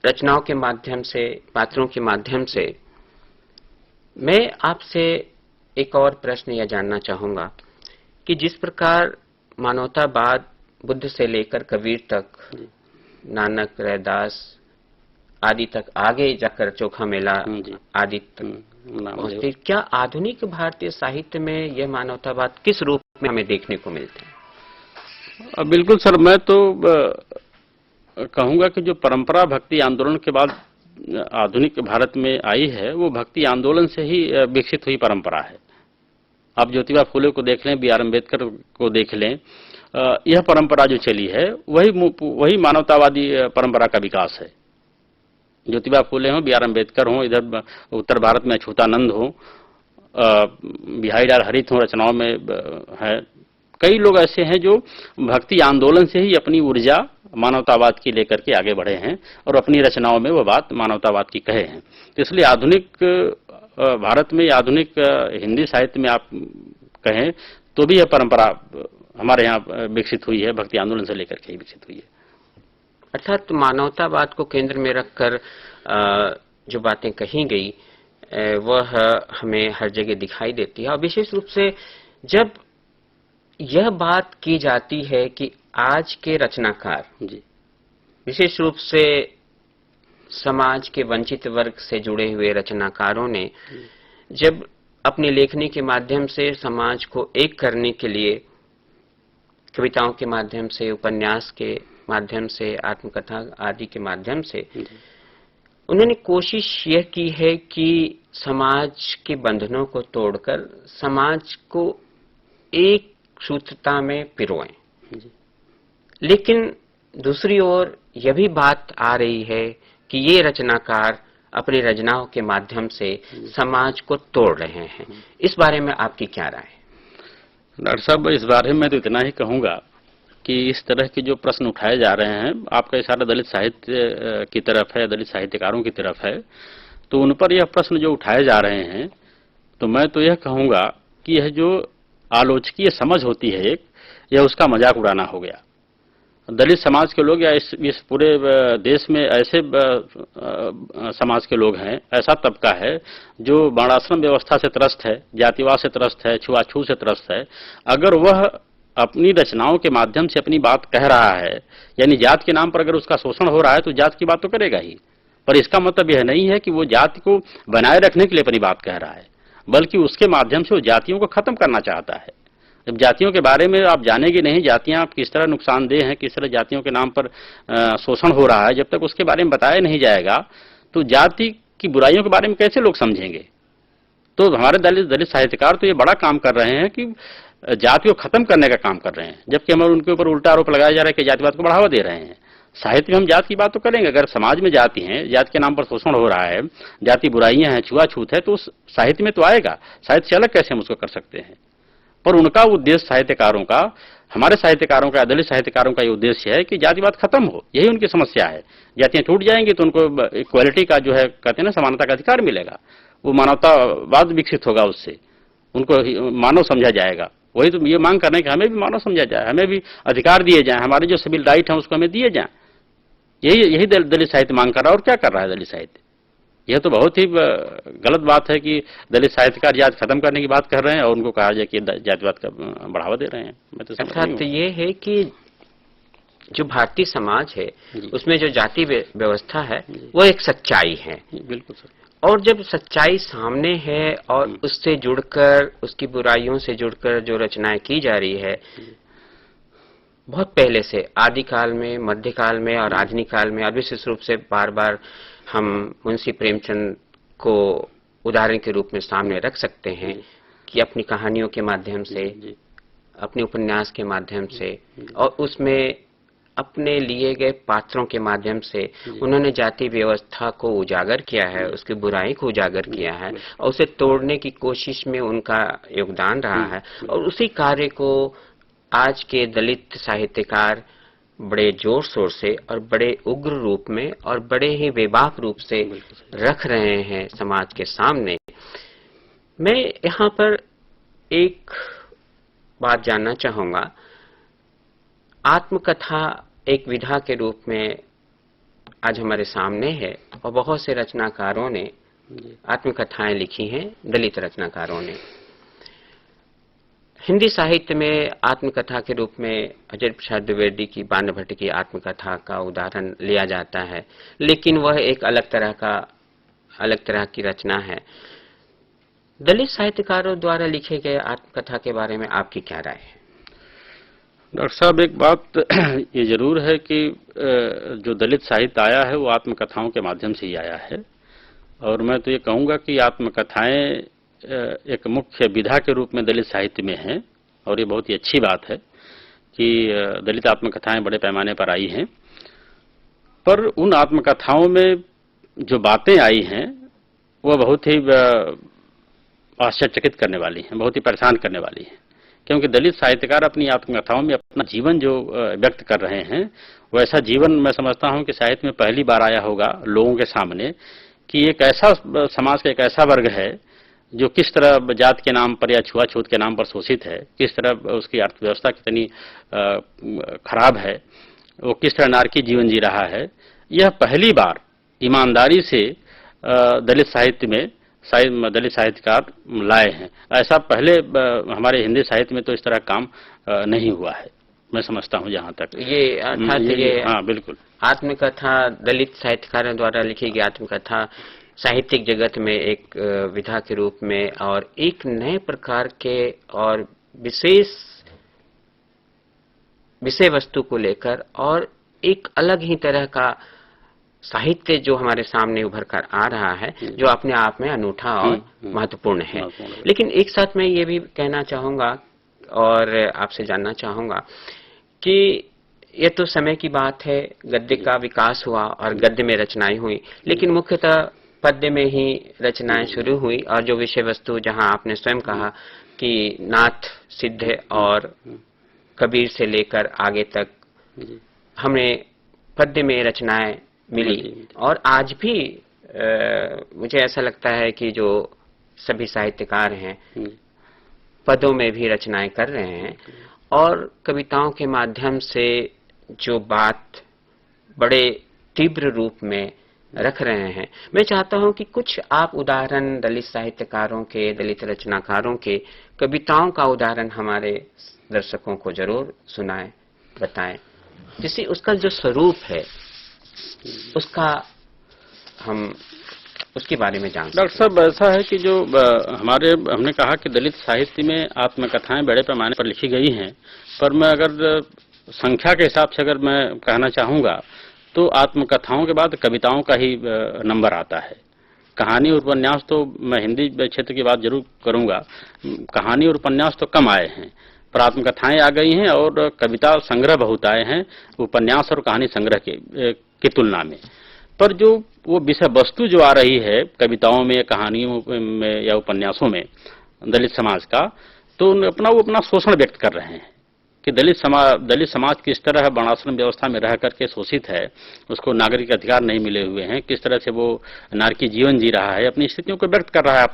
Speaker 1: रचनाओं के माध्यम से, पात्रों के माध्यम से। मैं आपसे एक और प्रश्न यह जानना चाहूंगा कि जिस प्रकार मानवतावाद बुद्ध से लेकर कबीर तक, नानक, रैदास आदि तक, आगे जाकर चोखा मेला आदि तक पहुंचती, क्या आधुनिक भारतीय साहित्य में यह मानवतावाद किस रूप में हमें देखने को मिलते हैं?
Speaker 2: बिल्कुल सर, मैं तो कहूंगा कि जो परंपरा भक्ति आंदोलन के बाद आधुनिक भारत में आई है, वो भक्ति आंदोलन से ही विकसित हुई परंपरा है। आप ज्योतिबा फूले को देख लें, बी.आर. अम्बेडकर को देख लें, यह परंपरा जो चली है वही मानवतावादी परंपरा का विकास है। ज्योतिबा फूले हों, बी.आर. अम्बेडकर हों, इधर उत्तर भारत में अछूतानंद हों, बिहारीलाल हरित हों, रचनाओं में है। कई लोग ऐसे हैं जो भक्ति आंदोलन से ही अपनी ऊर्जा मानवतावाद की लेकर के आगे बढ़े हैं और अपनी रचनाओं में वो बात मानवतावाद की कहे हैं। तो इसलिए आधुनिक भारत में, आधुनिक हिंदी साहित्य में आप कहें तो भी यह परंपरा हमारे यहाँ विकसित हुई है, भक्ति आंदोलन से लेकर के ही विकसित हुई है।
Speaker 1: अर्थात मानवतावाद को केंद्र में रखकर जो बातें कही गई वह हमें हर जगह दिखाई देती है। और विशेष रूप से जब यह बात की जाती है कि आज के रचनाकार, विशेष रूप से समाज के वंचित वर्ग से जुड़े हुए रचनाकारों ने जब अपनी लेखनी के माध्यम से समाज को एक करने के लिए, कविताओं के माध्यम से, उपन्यास के माध्यम से, आत्मकथा आदि के माध्यम से उन्होंने कोशिश यह की है कि समाज के बंधनों को तोड़कर समाज को एक सूत्रता में पिरोएं।
Speaker 2: जी।
Speaker 1: लेकिन दूसरी ओर यह भी बात आ रही है कि ये रचनाकार अपनी रचनाओं के माध्यम से समाज को तोड़ रहे हैं। इस बारे में आपकी क्या राय है?
Speaker 2: डॉक्टर साहब, इस बारे में तो इतना ही कहूंगा कि इस तरह के जो प्रश्न उठाए जा रहे हैं, आपका इशारा दलित साहित्य की तरफ है, दलित साहित्यकारों की तरफ है, तो उन पर यह प्रश्न जो उठाए जा रहे हैं, तो मैं तो यह कहूंगा कि यह जो आलोचकीय समझ होती है एक, यह उसका मजाक उड़ाना हो गया। दलित समाज के लोग या इस पूरे देश में ऐसे समाज के लोग हैं, ऐसा तबका है जो वर्णाश्रम व्यवस्था से त्रस्त है, जातिवाद से त्रस्त है, छुआछूत से त्रस्त है। अगर वह अपनी रचनाओं के माध्यम से अपनी बात कह रहा है, यानी जात के नाम पर अगर उसका शोषण हो रहा है, तो जात की बात तो करेगा ही, पर इसका मतलब यह नहीं है कि वो जाति को बनाए रखने के लिए अपनी बात कह रहा है, बल्कि उसके माध्यम से वो जातियों को खत्म करना चाहता है। जब जातियों के बारे में आप जानेंगे नहीं, जातियां आप किस तरह नुकसानदेह हैं, किस तरह जातियों के नाम पर शोषण हो रहा है, जब तक उसके बारे में बताया नहीं जाएगा, तो जाति की बुराइयों के बारे में कैसे लोग समझेंगे? तो हमारे दलित साहित्यकार तो ये बड़ा काम कर रहे हैं कि जाति को खत्म करने का काम कर रहे हैं, जबकि हमारे उनके ऊपर उल्टा आरोप लगाया जा रहा है कि जातिवाद को बढ़ावा दे रहे हैं। साहित्य में हम जाति की बात तो करेंगे, अगर समाज में जाति है, जाति के नाम पर शोषण हो रहा है, जाति बुराइयां हैं, छुआछूत है, तो उस साहित्य में तो आएगा। साहित्य से अलग कैसे हम उसको कर सकते हैं? पर उनका उद्देश्य साहित्यकारों का, हमारे साहित्यकारों का, दलित साहित्यकारों का ये उद्देश्य है कि जातिवाद खत्म हो, यही उनकी समस्या है। जातियां टूट जाएंगी तो उनको इक्वालिटी का जो है, कहते हैं ना, समानता का अधिकार मिलेगा, वो मानवतावाद विकसित होगा, उससे उनको मानव समझा जाएगा। वही तो ये मांग कर रहे हैं कि हमें भी मानव समझा जाए, हमें भी अधिकार दिए जाए, हमारे जो सिविल राइट है उसको हमें दिए जाए। यही दलित साहित्य मांग कर रहा है। और क्या कर रहा है दलित साहित्य? यह तो बहुत ही गलत बात है कि दलित साहित्यकार जाति खत्म करने की बात कर रहे हैं और उनको कहा जाए कि जातिवाद का बढ़ावा दे रहे हैं। मैं तो समझ नहीं हूं।
Speaker 1: अर्थात ये है कि जो भारतीय समाज है उसमें जो जाति व्यवस्था है वो एक सच्चाई है।
Speaker 2: बिल्कुल सर।
Speaker 1: और जब सच्चाई सामने है और उससे जुड़कर, उसकी बुराइयों से जुड़कर जो रचनाएं की जा रही है, बहुत पहले से आदिकाल में, मध्यकाल में और आधुनिक काल में, और विशेष रूप से बार बार हम मुंशी प्रेमचंद को उदाहरण के रूप में सामने रख सकते हैं कि अपनी कहानियों के माध्यम से, अपने उपन्यास के माध्यम से और उसमें अपने लिए गए पात्रों के माध्यम से उन्होंने जाति व्यवस्था को उजागर किया है, उसकी बुराई को उजागर किया है और उसे तोड़ने की कोशिश में उनका योगदान रहा है। और उसी कार्य को आज के दलित साहित्यकार बड़े जोर शोर से और बड़े उग्र रूप में और बड़े ही बेबाक रूप से रख रहे हैं समाज के सामने। मैं यहाँ पर एक बात जानना चाहूंगा। आत्मकथा एक विधा के रूप में आज हमारे सामने है और बहुत से रचनाकारों ने आत्मकथाएं लिखी हैं, दलित रचनाकारों ने। हिंदी साहित्य में आत्मकथा के रूप में अजय प्रसाद द्विवेदी की बाण भट्ट की आत्मकथा का उदाहरण लिया जाता है, लेकिन वह एक अलग तरह की रचना है। दलित साहित्यकारों द्वारा लिखे गए आत्मकथा के बारे में आपकी क्या राय है?
Speaker 2: डॉक्टर साहब, एक बात ये जरूर है कि जो दलित साहित्य आया है वो आत्मकथाओं के माध्यम से ही आया है। और मैं तो ये कहूँगा कि आत्मकथाएं एक मुख्य विधा के रूप में दलित साहित्य में हैं और ये बहुत ही अच्छी बात है कि दलित आत्मकथाएं बड़े पैमाने पर आई हैं। पर उन आत्मकथाओं में जो बातें आई हैं वह बहुत ही आश्चर्यचकित करने वाली हैं, बहुत ही परेशान करने वाली हैं, क्योंकि दलित साहित्यकार अपनी आत्मकथाओं में अपना जीवन जो व्यक्त कर रहे हैं, वैसा जीवन मैं समझता हूं कि साहित्य में पहली बार आया होगा लोगों के सामने कि एक ऐसा समाज का एक ऐसा वर्ग है जो किस तरह जात के नाम पर या छुआछूत के नाम पर शोषित है, किस तरह उसकी अर्थव्यवस्था कितनी खराब है, वो किस तरह नारकी जीवन जी रहा है। यह पहली बार ईमानदारी से दलित साहित्य में दलित साहित्यकार लाए हैं। ऐसा पहले हमारे हिंदी साहित्य में तो इस तरह काम नहीं हुआ है, मैं समझता हूं जहां तक।
Speaker 1: ये अर्थात ये
Speaker 2: हाँ बिल्कुल,
Speaker 1: आत्मकथा दलित साहित्यकारों द्वारा लिखी गई आत्मकथा साहित्यिक जगत में एक विधा के रूप में और एक नए प्रकार के और विशेष विषय वस्तु को लेकर और एक अलग ही तरह का साहित्य जो हमारे सामने उभर कर आ रहा है, जो अपने आप में अनूठा और महत्वपूर्ण है। लेकिन एक साथ मैं ये भी कहना चाहूंगा और आपसे जानना चाहूंगा कि ये तो समय की बात है, गद्य का विकास हुआ और गद्य में रचनाएं हुई, लेकिन मुख्यतः पद्य में ही रचनाएं शुरू हुई और जो विषय वस्तु, जहां आपने स्वयं कहा कि नाथ, सिद्ध और कबीर से लेकर आगे तक हमें पद्य में रचनाएं मिली। और आज भी मुझे ऐसा लगता है कि जो सभी साहित्यकार हैं पदों में भी रचनाएं कर रहे हैं और कविताओं के माध्यम से जो बात बड़े तीव्र रूप में रख रहे हैं। मैं चाहता हूं कि कुछ आप उदाहरण दलित साहित्यकारों के, दलित रचनाकारों के कविताओं का उदाहरण हमारे दर्शकों को जरूर सुनाएं, बताएं, जिससे उसका जो स्वरूप है उसका हम उसके बारे में जान।
Speaker 2: डॉक्टर साहब, ऐसा है कि जो हमने कहा कि दलित साहित्य में आत्मकथाएं बड़े पैमाने पर लिखी गई हैं, पर मैं अगर संख्या के हिसाब से अगर मैं कहना चाहूँगा तो आत्मकथाओं के बाद कविताओं का ही नंबर आता है। कहानी और उपन्यास तो मैं हिंदी क्षेत्र की बात जरूर करूँगा, कहानी और उपन्यास तो कम आए हैं, पर आत्मकथाएं आ गई हैं और कविता संग्रह बहुत आए हैं उपन्यास और कहानी संग्रह की तुलना में। पर जो वो विषय वस्तु जो आ रही है कविताओं में, कहानियों में या उपन्यासों में दलित समाज का, तो वो अपना शोषण व्यक्त कर रहे हैं कि दलित समाज किस तरह वर्णाश्रम व्यवस्था में रह करके शोषित है, उसको नागरिक अधिकार नहीं मिले हुए हैं, किस तरह से वो नारकी जीवन जी रहा है, अपनी स्थितियों को व्यक्त कर रहा है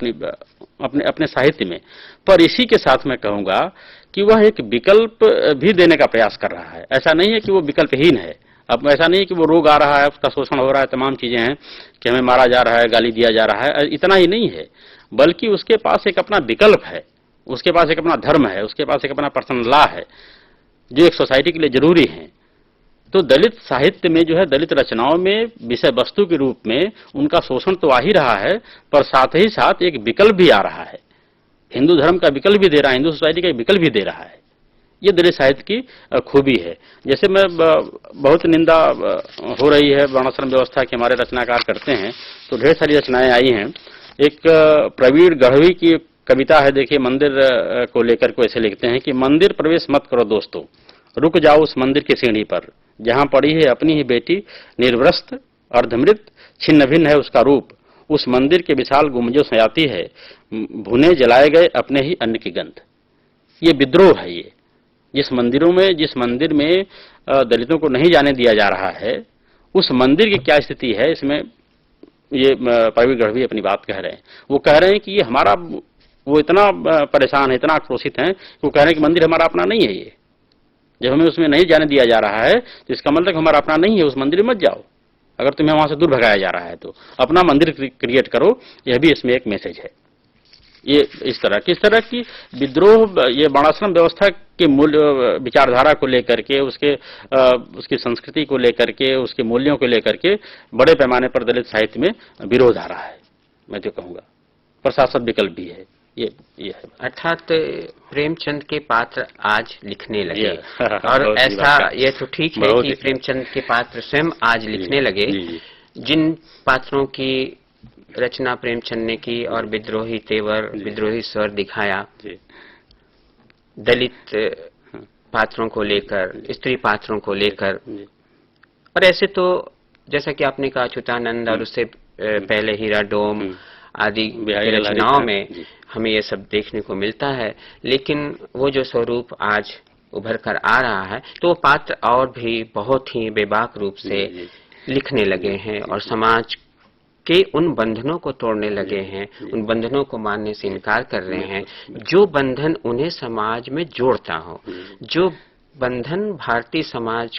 Speaker 2: अपने साहित्य में। पर इसी के साथ मैं कहूँगा कि वह एक विकल्प भी देने का प्रयास कर रहा है। ऐसा नहीं है कि वो विकल्पहीन है। अब ऐसा नहीं कि वो रोग आ रहा है, उसका शोषण हो रहा है, तमाम चीजें हैं कि हमें मारा जा रहा है, गाली दिया जा रहा है, इतना ही नहीं है, बल्कि उसके पास एक अपना विकल्प है, उसके पास एक अपना धर्म है, उसके पास एक अपना पर्सनल लॉ है जो एक सोसाइटी के लिए जरूरी है। तो दलित साहित्य में जो है, दलित रचनाओं में विषय वस्तु के रूप में उनका शोषण तो आ ही रहा है, पर साथ ही साथ एक विकल्प भी आ रहा है, हिंदू धर्म का विकल्प भी दे रहा है, हिंदू सोसाइटी का विकल्प भी दे रहा है। ये दलित साहित्य की खूबी है। जैसे मैं बहुत निंदा हो रही है वर्णाश्रम व्यवस्था की, हमारे रचनाकार करते हैं, तो ढेर सारी रचनाएं आई हैं। एक प्रवीण गढ़वी की कविता है, देखिए, मंदिर को लेकर को ऐसे लिखते हैं कि मंदिर प्रवेश मत करो दोस्तों, रुक जाओ उस मंदिर की सीढ़ी पर, जहां पड़ी है अपनी ही बेटी निर्वस्त्र अर्धमृत, छिन्न भिन्न है उसका रूप, उस मंदिर के विशाल गुंबजों से आती है भुने जलाए गए अपने ही अन्न की गंध। ये विद्रोह है। ये जिस मंदिर में दलितों को नहीं जाने दिया जा रहा है, उस मंदिर की क्या स्थिति है, इसमें ये प्रवीण गढ़वी अपनी बात कह रहे हैं। वो कह रहे हैं कि ये हमारा, वो इतना परेशान है, इतना आक्रोशित है, वो कह रहे हैं कि मंदिर हमारा अपना नहीं है। ये जब हमें उसमें नहीं जाने दिया जा रहा है तो इसका मतलब हमारा अपना नहीं है, उस मंदिर में मत जाओ। अगर तुम्हें वहां से दूर भगाया जा रहा है तो अपना मंदिर क्रिएट करो। यह भी इसमें एक मैसेज है। ये इस तरह की विद्रोह, ये वर्णाश्रम व्यवस्था के मूल्य विचारधारा को लेकर के, उसकी संस्कृति को लेकर के, उसके मूल्यों को लेकर के बड़े पैमाने पर दलित साहित्य में विरोध आ रहा है, मैं तो कहूँगा। प्रशासन विकल्प भी है। ये है।
Speaker 1: अर्थात प्रेमचंद के पात्र आज लिखने लगे और ऐसा, ये तो ठीक है कि प्रेमचंद के पात्र स्वयं आज लिखने लगे। जिन पात्रों की रचना प्रेमचंद ने की और विद्रोही तेवर, विद्रोही स्वर दिखाया, दलित पात्रों को लेकर, स्त्री पात्रों को लेकर, और ऐसे तो जैसा कि आपने कहा अच्युतानंद और उससे पहले हीरा डोम आदि रचनाओं में हमें ये सब देखने को मिलता है। लेकिन वो जो स्वरूप आज उभर कर आ रहा है, तो वो पात्र और भी बहुत ही बेबाक रूप से लिखने लगे हैं और समाज के उन बंधनों को तोड़ने लगे हैं, उन बंधनों को मानने से इनकार कर रहे हैं जो बंधन उन्हें समाज में जोड़ता हो, जो बंधन भारतीय समाज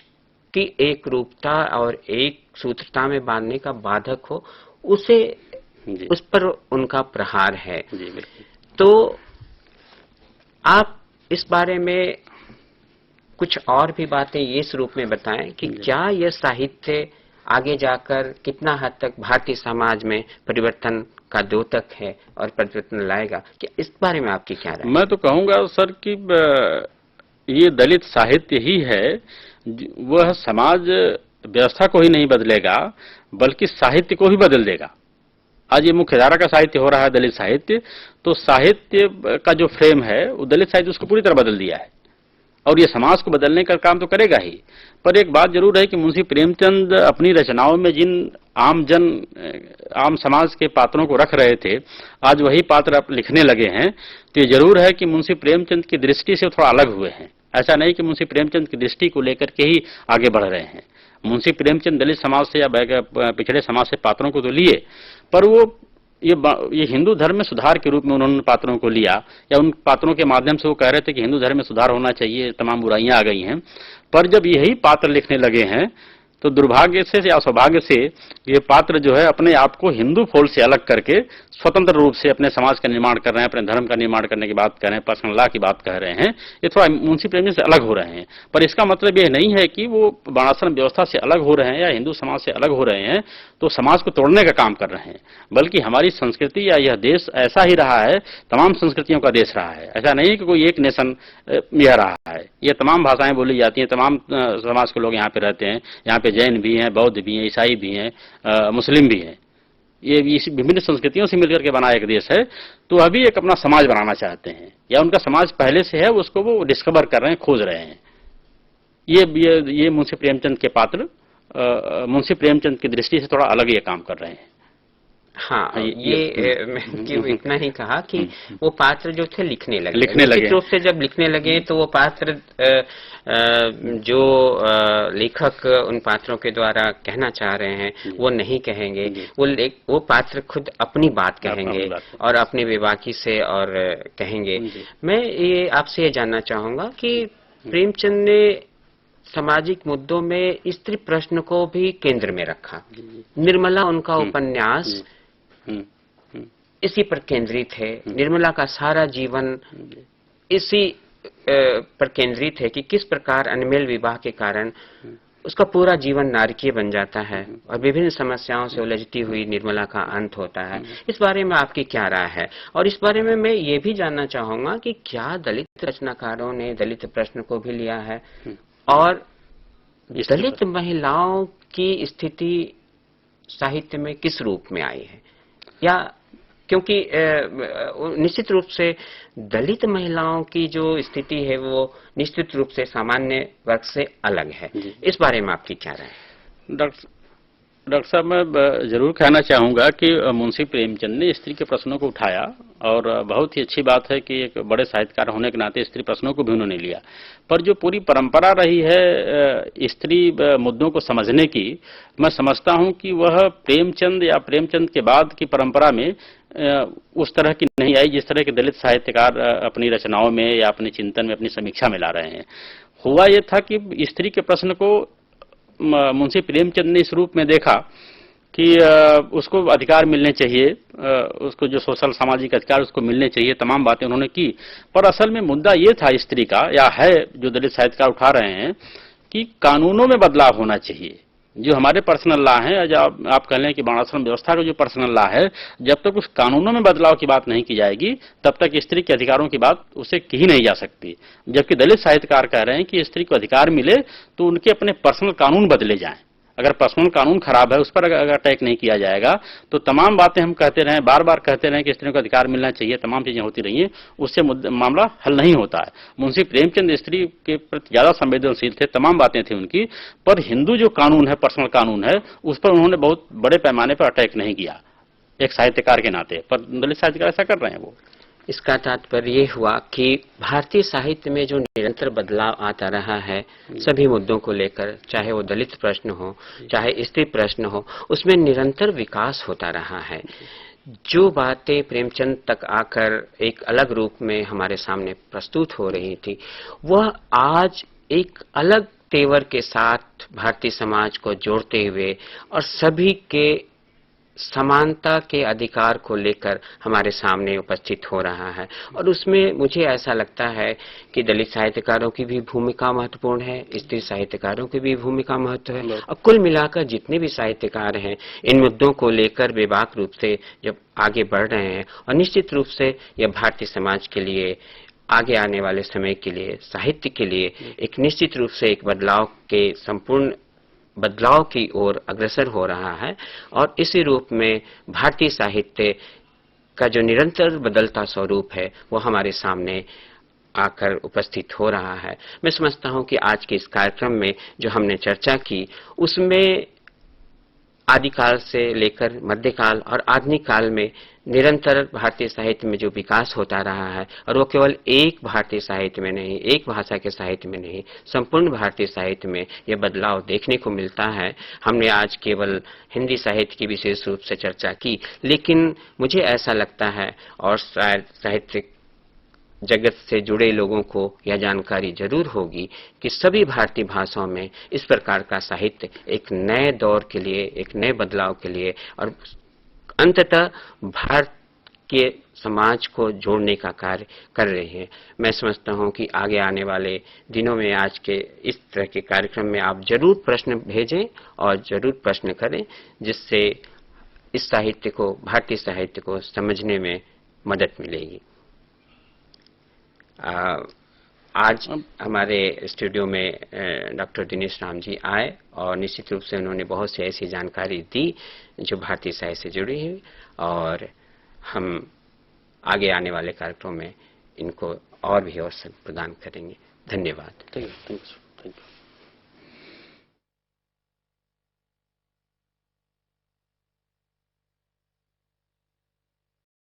Speaker 1: की एक रूपता और एक सूत्रता में बांधने का बाधक हो, उस पर उनका प्रहार है। तो आप इस बारे में कुछ और भी बातें इस रूप में बताएं कि क्या यह साहित्य आगे जाकर कितना हद तक भारतीय समाज में परिवर्तन का द्योतक है और परिवर्तन लाएगा, कि इस बारे में आपकी क्या राय?
Speaker 2: मैं तो कहूँगा सर कि ये दलित साहित्य ही है, वह समाज व्यवस्था को ही नहीं बदलेगा बल्कि साहित्य को ही बदल देगा। आज ये मुख्यधारा का साहित्य हो रहा है दलित साहित्य, तो साहित्य का जो फ्रेम है वो दलित साहित्य उसको पूरी तरह बदल दिया है और ये समाज को बदलने का काम तो करेगा ही। पर एक बात जरूर है कि मुंशी प्रेमचंद अपनी रचनाओं में जिन आम समाज के पात्रों को रख रहे थे, आज वही पात्र अब लिखने लगे हैं। तो ये जरूर है कि मुंशी प्रेमचंद की दृष्टि से थोड़ा अलग हुए हैं। ऐसा नहीं कि मुंशी प्रेमचंद की दृष्टि को लेकर के ही आगे बढ़ रहे हैं। मुंशी प्रेमचंद दलित समाज से या पिछड़े समाज से पात्रों को तो लिए, पर वो ये हिंदू धर्म में सुधार के रूप में उन्होंने पात्रों को लिया, या उन पात्रों के माध्यम से वो कह रहे थे कि हिंदू धर्म में सुधार होना चाहिए, तमाम बुराइयां आ गई हैं। पर जब यही पात्र लिखने लगे हैं तो दुर्भाग्य से या सौभाग्य से ये पात्र जो है अपने आप को हिंदू फोल्ड से अलग करके स्वतंत्र रूप से अपने समाज का निर्माण कर रहे हैं, अपने धर्म का निर्माण करने की बात कर रहे हैं, पर्सनल लॉ की बात कह रहे हैं। ये थोड़ा मुंशी प्रेमचंद से अलग हो रहे हैं। पर इसका मतलब ये नहीं है कि वो वर्णाश्रम व्यवस्था से अलग हो रहे हैं या हिंदू समाज से अलग हो रहे हैं तो समाज को तोड़ने का काम कर रहे हैं, बल्कि हमारी संस्कृति या यह देश ऐसा ही रहा है, तमाम संस्कृतियों का देश रहा है। ऐसा नहीं कि कोई एक नेशन यह रहा है, ये तमाम भाषाएं बोली जाती हैं, तमाम समाज के लोग यहाँ पे रहते हैं। यहाँ पे जैन भी हैं, बौद्ध भी हैं, ईसाई भी हैं, मुस्लिम भी हैं। ये इस विभिन्न संस्कृतियों से मिलकर के बना एक देश है। तो अभी एक अपना समाज बनाना चाहते हैं, या उनका समाज पहले से है उसको वो डिस्कवर कर रहे हैं, खोज रहे हैं। ये मुंशी प्रेमचंद के पात्र मुंशी प्रेमचंद की दृष्टि से थोड़ा अलग ये काम कर रहे हैं।
Speaker 1: हाँ, मैं क्यों इतना ही कहा कि वो पात्र जो थे लिखने लगे।
Speaker 2: निश्चित
Speaker 1: रूप से जब लिखने लगे तो वो पात्र जो लेखक उन पात्रों के द्वारा कहना चाह रहे हैं वो नहीं कहेंगे। वो पात्र खुद अपनी बात कहेंगे और अपनी बेबाकी से और कहेंगे। मैं ये आपसे ये जानना चाहूंगा कि प्रेमचंद ने सामाजिक मुद्दों में स्त्री प्रश्न को भी केंद्र में रखा। निर्मला उनका उपन्यास इसी पर केंद्रित है। निर्मला का सारा जीवन इसी पर केंद्रित है कि किस प्रकार अनमेल विवाह के कारण उसका पूरा जीवन नारकीय बन जाता है और विभिन्न समस्याओं से उलझती हुई निर्मला का अंत होता है। इस बारे में आपकी क्या राय है? और इस बारे में मैं ये भी जानना चाहूंगा कि क्या दलित रचनाकारों ने दलित प्रश्न को भी लिया है और दलित महिलाओं की स्थिति साहित्य में किस रूप में आई है? या क्योंकि निश्चित रूप से दलित महिलाओं की जो स्थिति है वो निश्चित रूप से सामान्य वर्ग से अलग है। इस बारे में आपकी क्या राय है?
Speaker 2: डॉक्टर साहब, मैं जरूर कहना चाहूंगा कि मुंशी प्रेमचंद ने स्त्री के प्रश्नों को उठाया और बहुत ही अच्छी बात है कि एक बड़े साहित्यकार होने के नाते स्त्री प्रश्नों को भी उन्होंने लिया। पर जो पूरी परंपरा रही है स्त्री मुद्दों को समझने की, मैं समझता हूं कि वह प्रेमचंद या प्रेमचंद के बाद की परंपरा में उस तरह की नहीं आई जिस तरह के दलित साहित्यकार अपनी रचनाओं में या अपने चिंतन में, अपनी समीक्षा में ला रहे हैं। हुआ यह था कि स्त्री के प्रश्न को मुंशी प्रेमचंद ने इस रूप में देखा कि उसको अधिकार मिलने चाहिए, उसको जो सोशल सामाजिक अधिकार उसको मिलने चाहिए, तमाम बातें उन्होंने की। पर असल में मुद्दा ये था स्त्री का, या है जो दलित साहित्यकार उठा रहे हैं, कि कानूनों में बदलाव होना चाहिए। जो हमारे पर्सनल लॉ है, जब आप कह लें कि वर्णाश्रम व्यवस्था का जो पर्सनल लॉ है, जब तक उस कानूनों में बदलाव की बात नहीं की जाएगी तब तक स्त्री के अधिकारों की बात उसे की ही नहीं जा सकती। जबकि दलित साहित्यकार कह रहे हैं कि स्त्री को अधिकार मिले तो उनके अपने पर्सनल कानून बदले जाएं। अगर पर्सनल कानून खराब है, उस पर अगर अटैक नहीं किया जाएगा तो तमाम बातें हम कहते रहें, बार बार कहते रहें कि स्त्रियों को अधिकार मिलना चाहिए, तमाम चीजें होती रही हैं, उससे मामला हल नहीं होता है। मुंशी प्रेमचंद स्त्री के प्रति ज्यादा संवेदनशील थे, तमाम बातें थी उनकी, पर हिंदू जो कानून है, पर्सनल कानून है, उस पर उन्होंने बहुत बड़े पैमाने पर अटैक नहीं किया एक साहित्यकार के नाते। पर दलित साहित्यकार ऐसा कर रहे हैं। वो
Speaker 1: इसका तात्पर्य ये हुआ कि भारतीय साहित्य में जो निरंतर बदलाव आता रहा है सभी मुद्दों को लेकर, चाहे वो दलित प्रश्न हो, चाहे स्त्री प्रश्न हो, उसमें निरंतर विकास होता रहा है। जो बातें प्रेमचंद तक आकर एक अलग रूप में हमारे सामने प्रस्तुत हो रही थी, वह आज एक अलग तेवर के साथ भारतीय समाज को जोड़ते हुए और सभी के समानता के अधिकार को लेकर हमारे सामने उपस्थित हो रहा है। और उसमें मुझे ऐसा लगता है कि दलित साहित्यकारों की भी भूमिका महत्वपूर्ण है, स्त्री साहित्यकारों की भी भूमिका महत्व है, और कुल मिलाकर जितने भी साहित्यकार हैं इन मुद्दों को लेकर बेबाक रूप से जब आगे बढ़ रहे हैं, और निश्चित रूप से यह भारतीय समाज के लिए आगे आने वाले समय के लिए, साहित्य के लिए एक निश्चित रूप से एक बदलाव के संपूर्ण बदलाव की ओर अग्रसर हो रहा है और इसी रूप में भारतीय साहित्य का जो निरंतर बदलता स्वरूप है वो हमारे सामने आकर उपस्थित हो रहा है। मैं समझता हूं कि आज के इस कार्यक्रम में जो हमने चर्चा की उसमें आदिकाल से लेकर मध्यकाल और आधुनिक काल में निरंतर भारतीय साहित्य में जो विकास होता रहा है और वो केवल एक भारतीय साहित्य में नहीं, एक भाषा के साहित्य में नहीं, संपूर्ण भारतीय साहित्य में ये बदलाव देखने को मिलता है। हमने आज केवल हिंदी साहित्य की विशेष रूप से चर्चा की, लेकिन मुझे ऐसा लगता है और शायद साहित्य जगत से जुड़े लोगों को यह जानकारी जरूर होगी कि सभी भारतीय भाषाओं में इस प्रकार का साहित्य एक नए दौर के लिए, एक नए बदलाव के लिए और अंततः भारत के समाज को जोड़ने का कार्य कर रहे हैं। मैं समझता हूं कि आगे आने वाले दिनों में आज के इस तरह के कार्यक्रम में आप जरूर प्रश्न भेजें और जरूर प्रश्न करें, जिससे इस साहित्य को, भारतीय साहित्य को समझने में मदद मिलेगी। आज हमारे स्टूडियो में डॉक्टर दिनेश राम जी आए और निश्चित रूप से उन्होंने बहुत सी ऐसी जानकारी दी जो भारतीय साहित्य से जुड़ी है और हम आगे आने वाले कार्यक्रम में इनको और भी अवसर प्रदान करेंगे। धन्यवाद।
Speaker 2: Thank you.